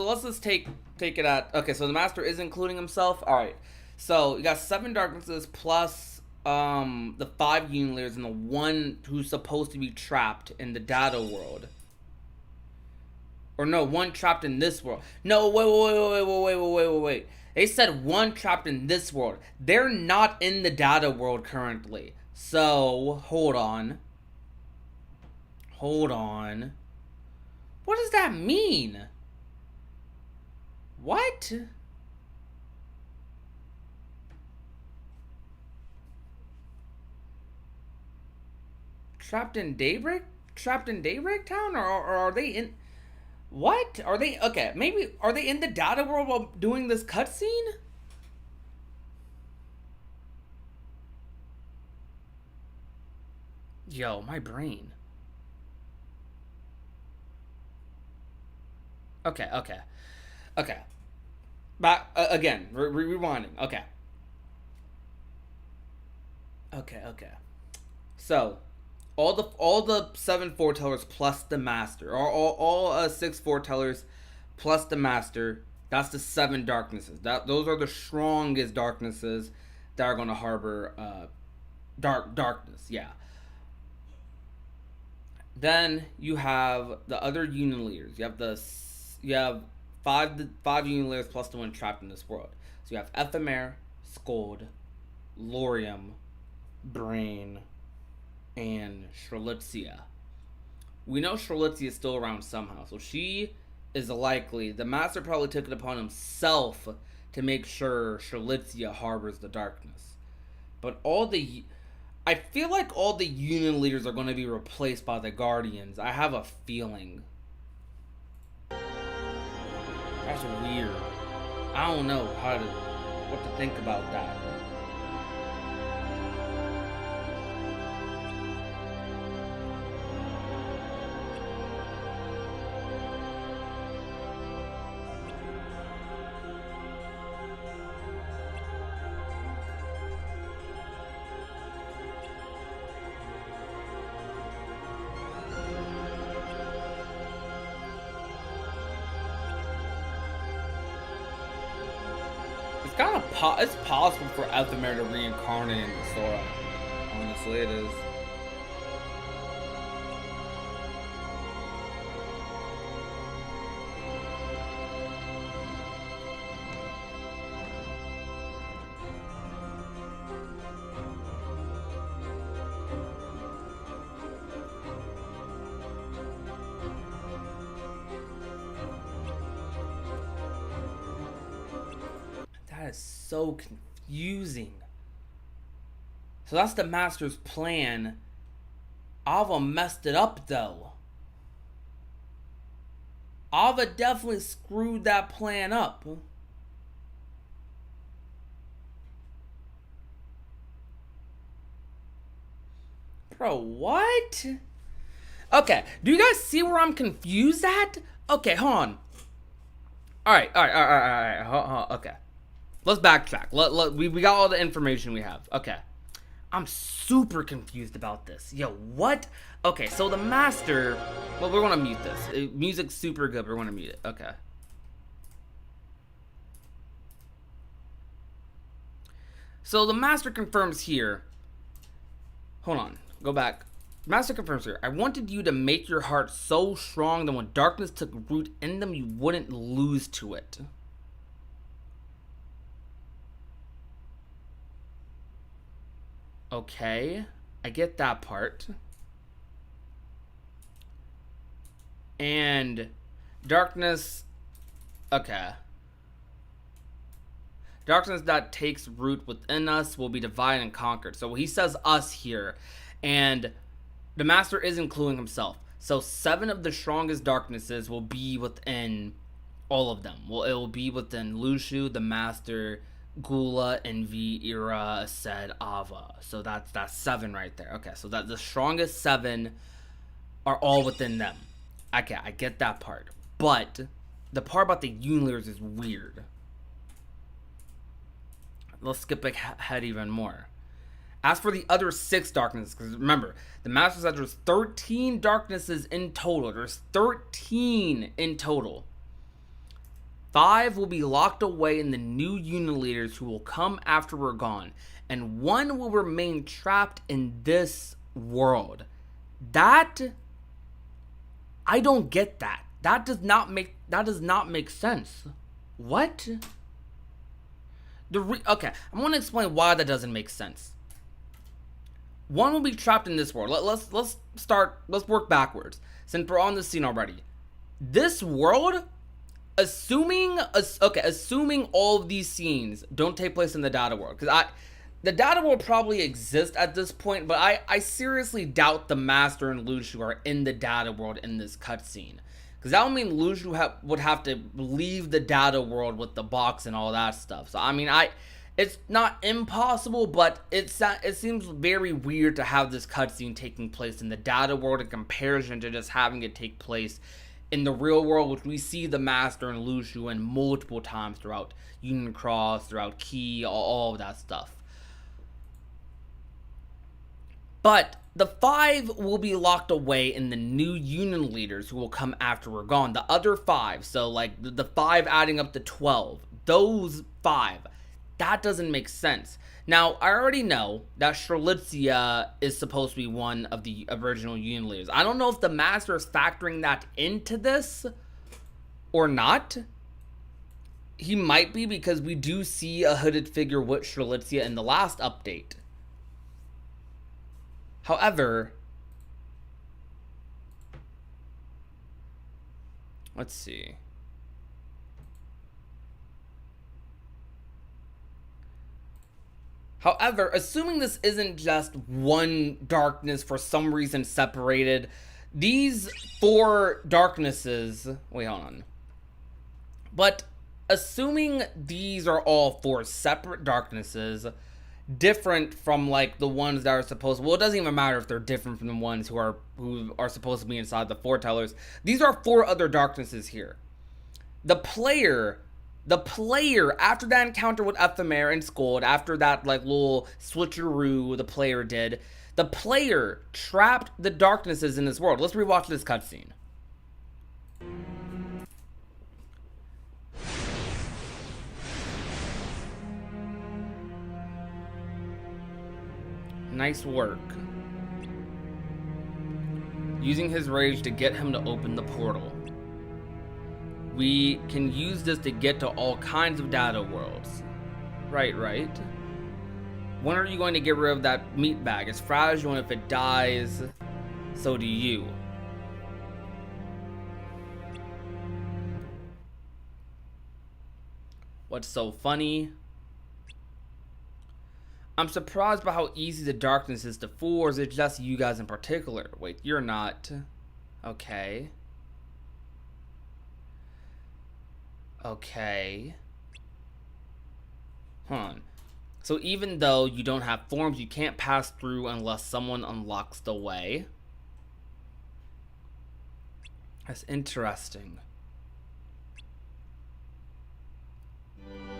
let's just take it at... Okay, so the Master is including himself. Alright, so you got 7 darknesses plus the 5 Union leaders and the 1 who's supposed to be trapped in the data world. Or no, 1 trapped in this world. No, wait. They said 1 trapped in this world. They're not in the data world currently. So, hold on. What does that mean? What? Trapped in Daybreak? Trapped in Daybreak Town? Or are they in... What? Are they... Okay, maybe... Are they in the data world while doing this cutscene? Yo, my brain. Okay. Back again. Rewinding. Okay. So, all the 7 foretellers plus the master, or all 6 foretellers plus the master. That's the 7 darknesses. Those are the strongest darknesses that are going to harbor darkness. Yeah. Then you have the other union leaders. You have five union leaders plus the one trapped in this world. So you have Ephemer, Scold, Lorium, Brain, and Strelitzia. We know Strelitzia is still around somehow, so she is likely. The master probably took it upon himself to make sure Strelitzia harbors the darkness. But I feel like all the union leaders are going to be replaced by the guardians. I have a feeling. That's weird. I don't know what to think about that. It's possible for Ephemer to reincarnate into Sora. Honestly, it is. That is so confusing. So that's the master's plan. Ava messed it up though. Ava definitely screwed that plan up. Bro, what? Okay, do you guys see where I'm confused at? Okay, hold on. Alright, okay. Let's backtrack. We got all the information we have. Okay. I'm super confused about this. Yo, what? Okay, so the master... Well, we're going to mute this. Music's super good. We're going to mute it. Okay. So the master confirms here. Hold on. Go back. Master confirms here. I wanted you to make your heart so strong that when darkness took root in them, you wouldn't lose to it. Okay, I get that part. And darkness, okay. Darkness that takes root within us will be divided and conquered. So he says us here, and the master is including himself. So 7 of the strongest darknesses will be within all of them. Well, it will be within Lushu, the master, Gula, Envy, Ira, said Ava. So that's 7 right there. Okay, so that the strongest 7 are all within them. Okay, I get that part. But the part about the union leaders is weird. Let's skip ahead even more. As for the other 6 darknesses, because remember, the master said there's 13 darknesses in total. There's 13 in total. 5 will be locked away in the new union leaders who will come after we're gone. And 1 will remain trapped in this world. That... I don't get that. That does not make sense. What? Okay, I'm going to explain why that doesn't make sense. 1 will be trapped in this world. Let's work backwards. Since we're on this scene already. This world... Assuming all of these scenes don't take place in the data world, because The data will probably exist at this point, but I seriously doubt the Master and Lucio are in the data world in this cutscene. Because that would mean Lucio would have to leave the data world with the box and all that stuff. So, I mean, it's not impossible, but it seems very weird to have this cutscene taking place in the data world in comparison to just having it take place in the real world, which we see the Master and Lucio in multiple times throughout Union Cross, throughout Key, all of that stuff. But the 5 will be locked away in the new Union leaders who will come after we're gone. The other 5, so like the 5 adding up to 12, those 5, that doesn't make sense. Now, I already know that Strelitzia is supposed to be one of the original Union leaders. I don't know if the Master is factoring that into this or not. He might be, because we do see a hooded figure with Strelitzia in the last update. However, let's see. However, assuming this isn't just one darkness for some reason separated, these 4 darknesses, wait, hold on. But assuming these are all 4 separate darknesses, different from like the ones that are supposed, well, it doesn't even matter if they're different from the ones who are supposed to be inside the foretellers. These are 4 other darknesses here. The player after that encounter with Ephemer and Scold, after that like little switcheroo the player did, the player trapped the darknesses in this world. Let's rewatch this cutscene. Nice work. Using his rage to get him to open the portal. We can use this to get to all kinds of data worlds. Right. When are you going to get rid of that meat bag? It's fragile, and if it dies, so do you. What's so funny? I'm surprised by how easy the darkness is to fool, or is it just you guys in particular? Wait, you're not. Okay. Okay. Hold on. So even though you don't have forms, you can't pass through unless someone unlocks the way. That's interesting.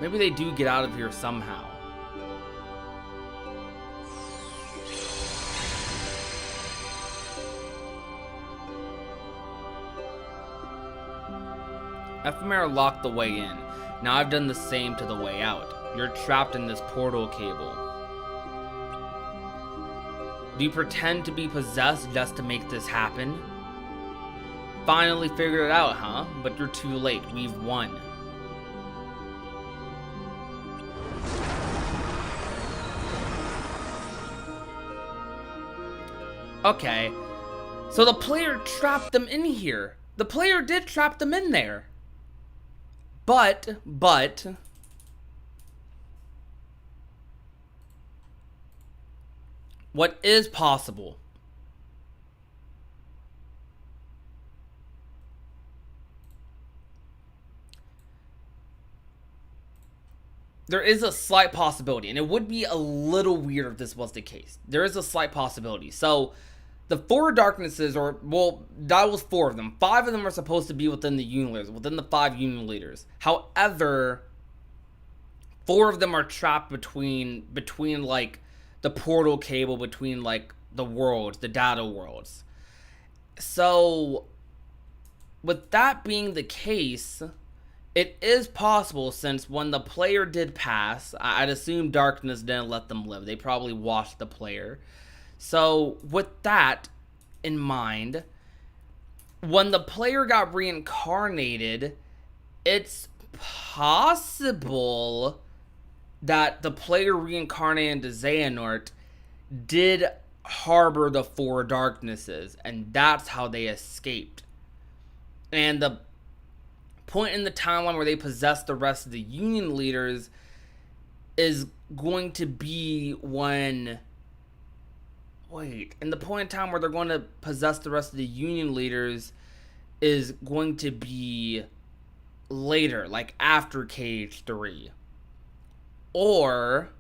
Maybe they do get out of here somehow. Ephemer locked the way in. Now I've done the same to the way out. You're trapped in this portal cable. Do you pretend to be possessed just to make this happen? Finally figured it out, huh? But you're too late. We've won. Okay. So the player trapped them in here. The player did trap them in there. But what is possible? There is a slight possibility, and it would be a little weird if this was the case. There is a slight possibility. So the 4 darknesses, or, well, that was 4 of them. 5 of them are supposed to be within the Union leaders, within the 5 Union leaders. However, 4 of them are trapped between like the portal cable, between like the worlds, the data worlds. So with that being the case, it is possible, since when the player did pass, I'd assume darkness didn't let them live. They probably washed the player. So with that in mind, when the player got reincarnated, it's possible that the player reincarnated into Xehanort did harbor the 4 darknesses, and that's how they escaped. And the point in the timeline where they possessed the rest of the Union leaders is going to be when, wait, and the point in time where they're going to possess the rest of the Union leaders is going to be later, like after KH3. Or,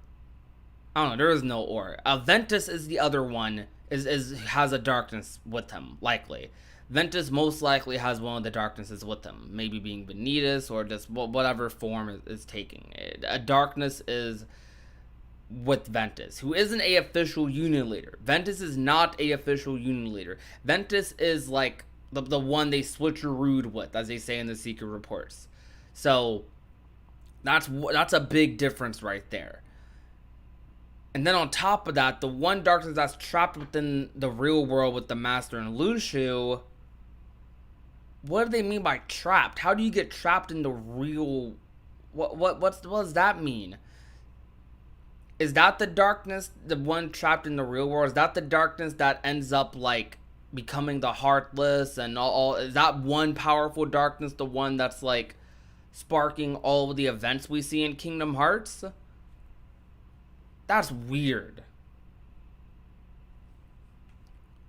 I don't know, there is no or. Ventus is the other one, is has a darkness with him, likely. Ventus most likely has one of the darknesses with him, maybe being Vanitas or just whatever form is taking. A darkness is with Ventus, who isn't a official Union leader. Ventus is not a official Union leader. Ventus is like the one they switcherooed with, as they say in the secret reports. So that's a big difference right there. And then on top of that, the one darkness that's trapped within the real world with the Master and Lucio, what do they mean by trapped? How do you get trapped in the real? What does that mean? Is that the darkness, the one trapped in the real world? Is that the darkness that ends up like becoming the Heartless and all? Is that one powerful darkness the one that's like sparking all of the events we see in Kingdom Hearts? That's weird.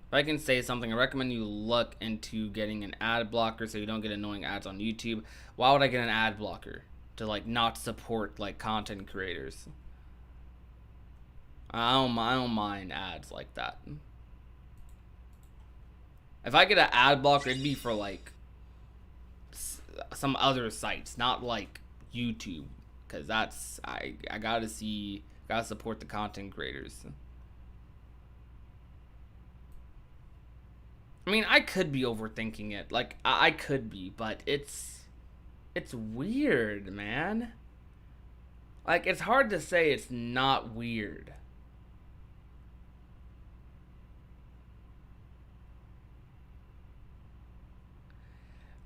If I can say something, I recommend you look into getting an ad blocker so you don't get annoying ads on YouTube. Why would I get an ad blocker? To like not support like content creators. I don't mind ads like that. If I get an ad blocker, it'd be for like some other sites, not like YouTube, because that's I gotta support the content creators. I mean, I could be overthinking it. Like, I could be, but it's weird, man. Like, it's hard to say it's not weird.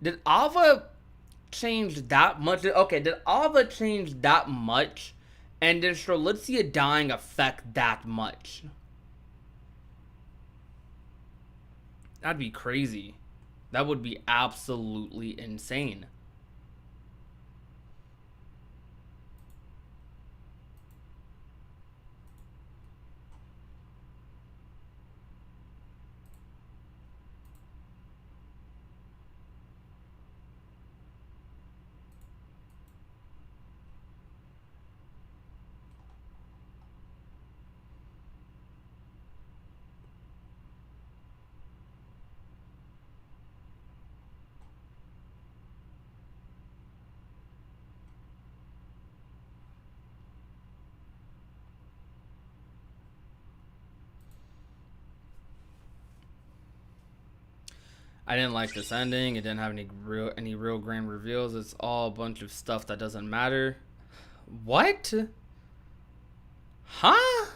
Did Ava change that much? Okay, did Ava change that much? And did Strelitzia dying affect that much? That'd be crazy. That would be absolutely insane. I didn't like this ending. It didn't have any real grand reveals. It's all a bunch of stuff that doesn't matter. What? Huh?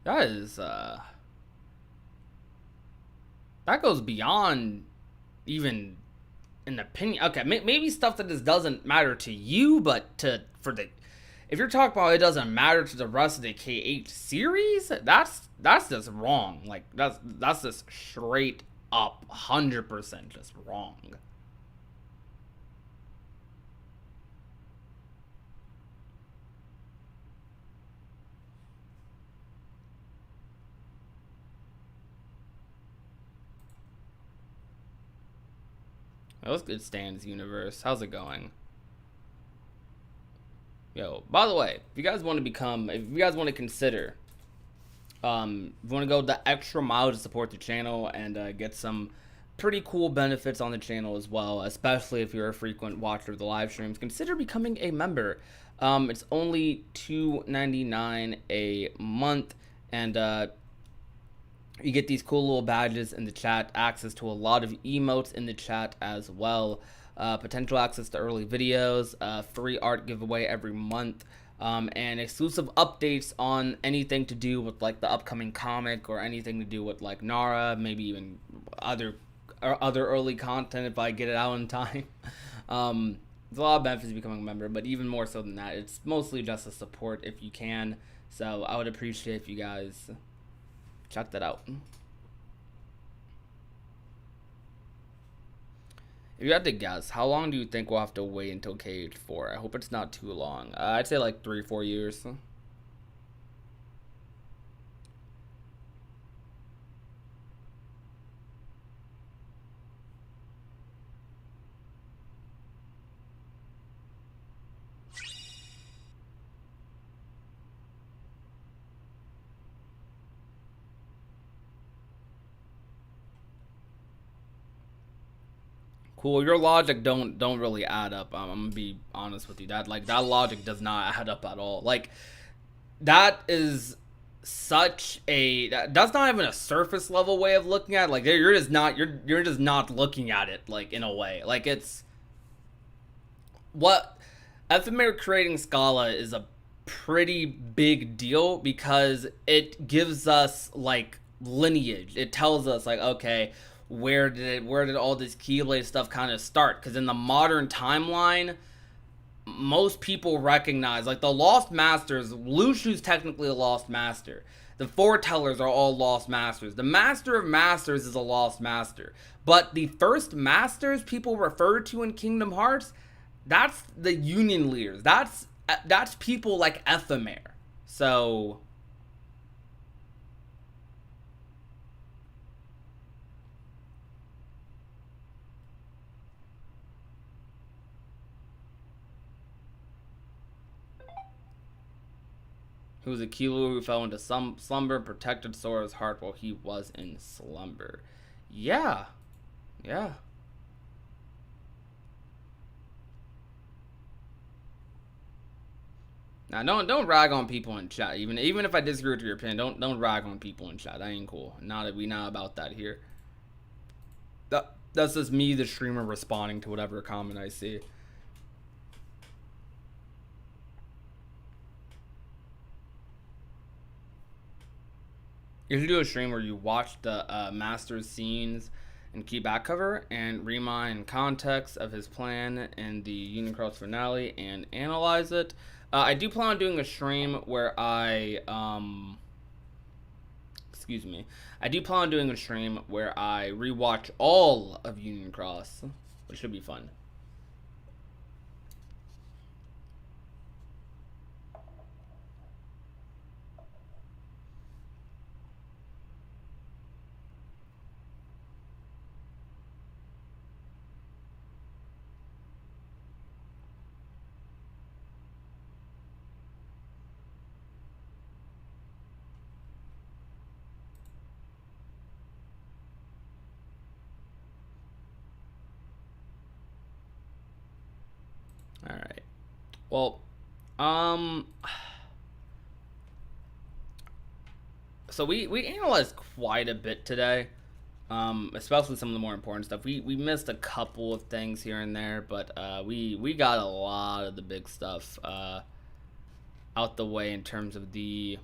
That is that goes beyond even an opinion. Okay, maybe stuff that just doesn't matter to you, but if you're talking about it doesn't matter to the rest of the KH series, that's just wrong. Like that's just straight up 100% just wrong. That was good. Stan's universe. How's it going? Yo, by the way, if you guys want to consider, if you want to go the extra mile to support the channel and get some pretty cool benefits on the channel as well, especially if you're a frequent watcher of the live streams, consider becoming a member. It's only $2.99 a month, and you get these cool little badges in the chat, access to a lot of emotes in the chat as well. Potential access to early videos, free art giveaway every month, and exclusive updates on anything to do with like the upcoming comic or anything to do with like Nara, maybe even other early content if I get it out in time. There's a lot of benefits to becoming a member, but even more so than that, it's mostly just a support if you can. So I would appreciate if you guys check that out. If you had to guess, how long do you think we'll have to wait until KH4? I hope it's not too long. I'd say like 3-4 years. Cool. Your logic don't really add up. I'm gonna be honest with you. That logic does not add up at all. Like that is such a that's not even a surface level way of looking at it. Like you're just not looking at it like in a way. Like it's what ephemer creating Scala is a pretty big deal because it gives us like lineage. It tells us like, okay, where did all this Keyblade stuff kind of start? Because in the modern timeline, most people recognize like the Lost Masters. Lushu's technically a Lost Master. The Foretellers are all Lost Masters. The Master of Masters is a Lost Master. But the first Masters people refer to in Kingdom Hearts, that's the Union Leaders. That's people like Ephemer. So who was a Kilo who fell into some slumber and protected Sora's heart while he was in slumber. Yeah. Yeah. Now don't rag on people in chat. Even if I disagree with your opinion, don't rag on people in chat. That ain't cool. We not about that here. That's just me, the streamer, responding to whatever comment I see. You should do a stream where you watch the master's scenes and key back cover and remind context of his plan in the Union Cross finale and analyze it. I do plan on doing a stream where excuse me. I do plan on doing a stream where I rewatch all of Union Cross, which should be fun. All right. Well, so we analyzed quite a bit today, especially some of the more important stuff. We missed a couple of things here and there, but we got a lot of the big stuff out the way in terms of the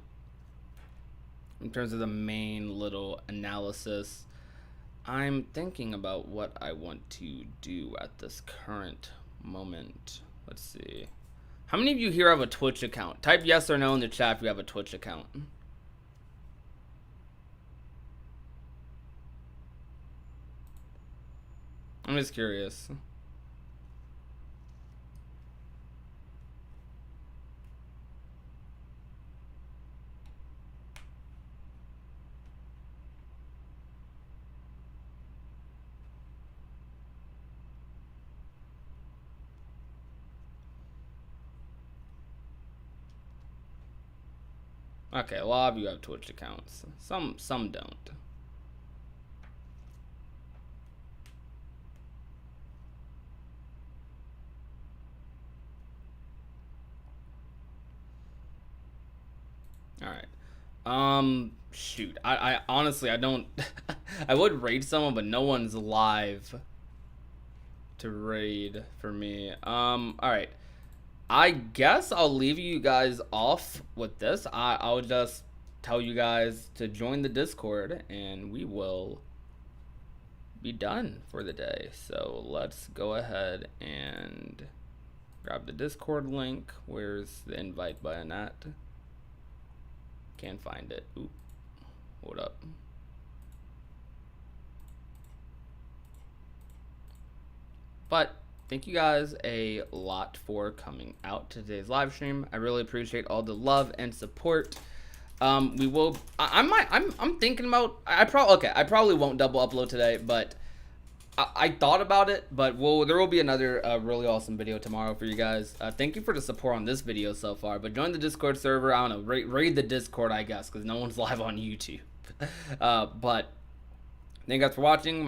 main little analysis. I'm thinking about what I want to do at this current moment. Let's see. How many of you here have a Twitch account? Type yes or no in the chat if you have a Twitch account. I'm just curious. Okay, a lot of you have Twitch accounts. Some don't. All right. Shoot. I honestly I don't. I would raid someone, but no one's live to raid for me. All right. I guess I'll leave you guys off with this. I'll just tell you guys to join the Discord and we will be done for the day. So let's go ahead and grab the Discord link. Where's the invite button at? Can't find it. Oop. Hold up. But thank you guys a lot for coming out to today's live stream. I really appreciate all the love and support. We will. I'm thinking about. I probably won't double upload today, but I thought about it. But there will be another really awesome video tomorrow for you guys. Thank you for the support on this video so far. But join the Discord server. I don't know. Raid the Discord, I guess, because no one's live on YouTube. But thank you guys for watching.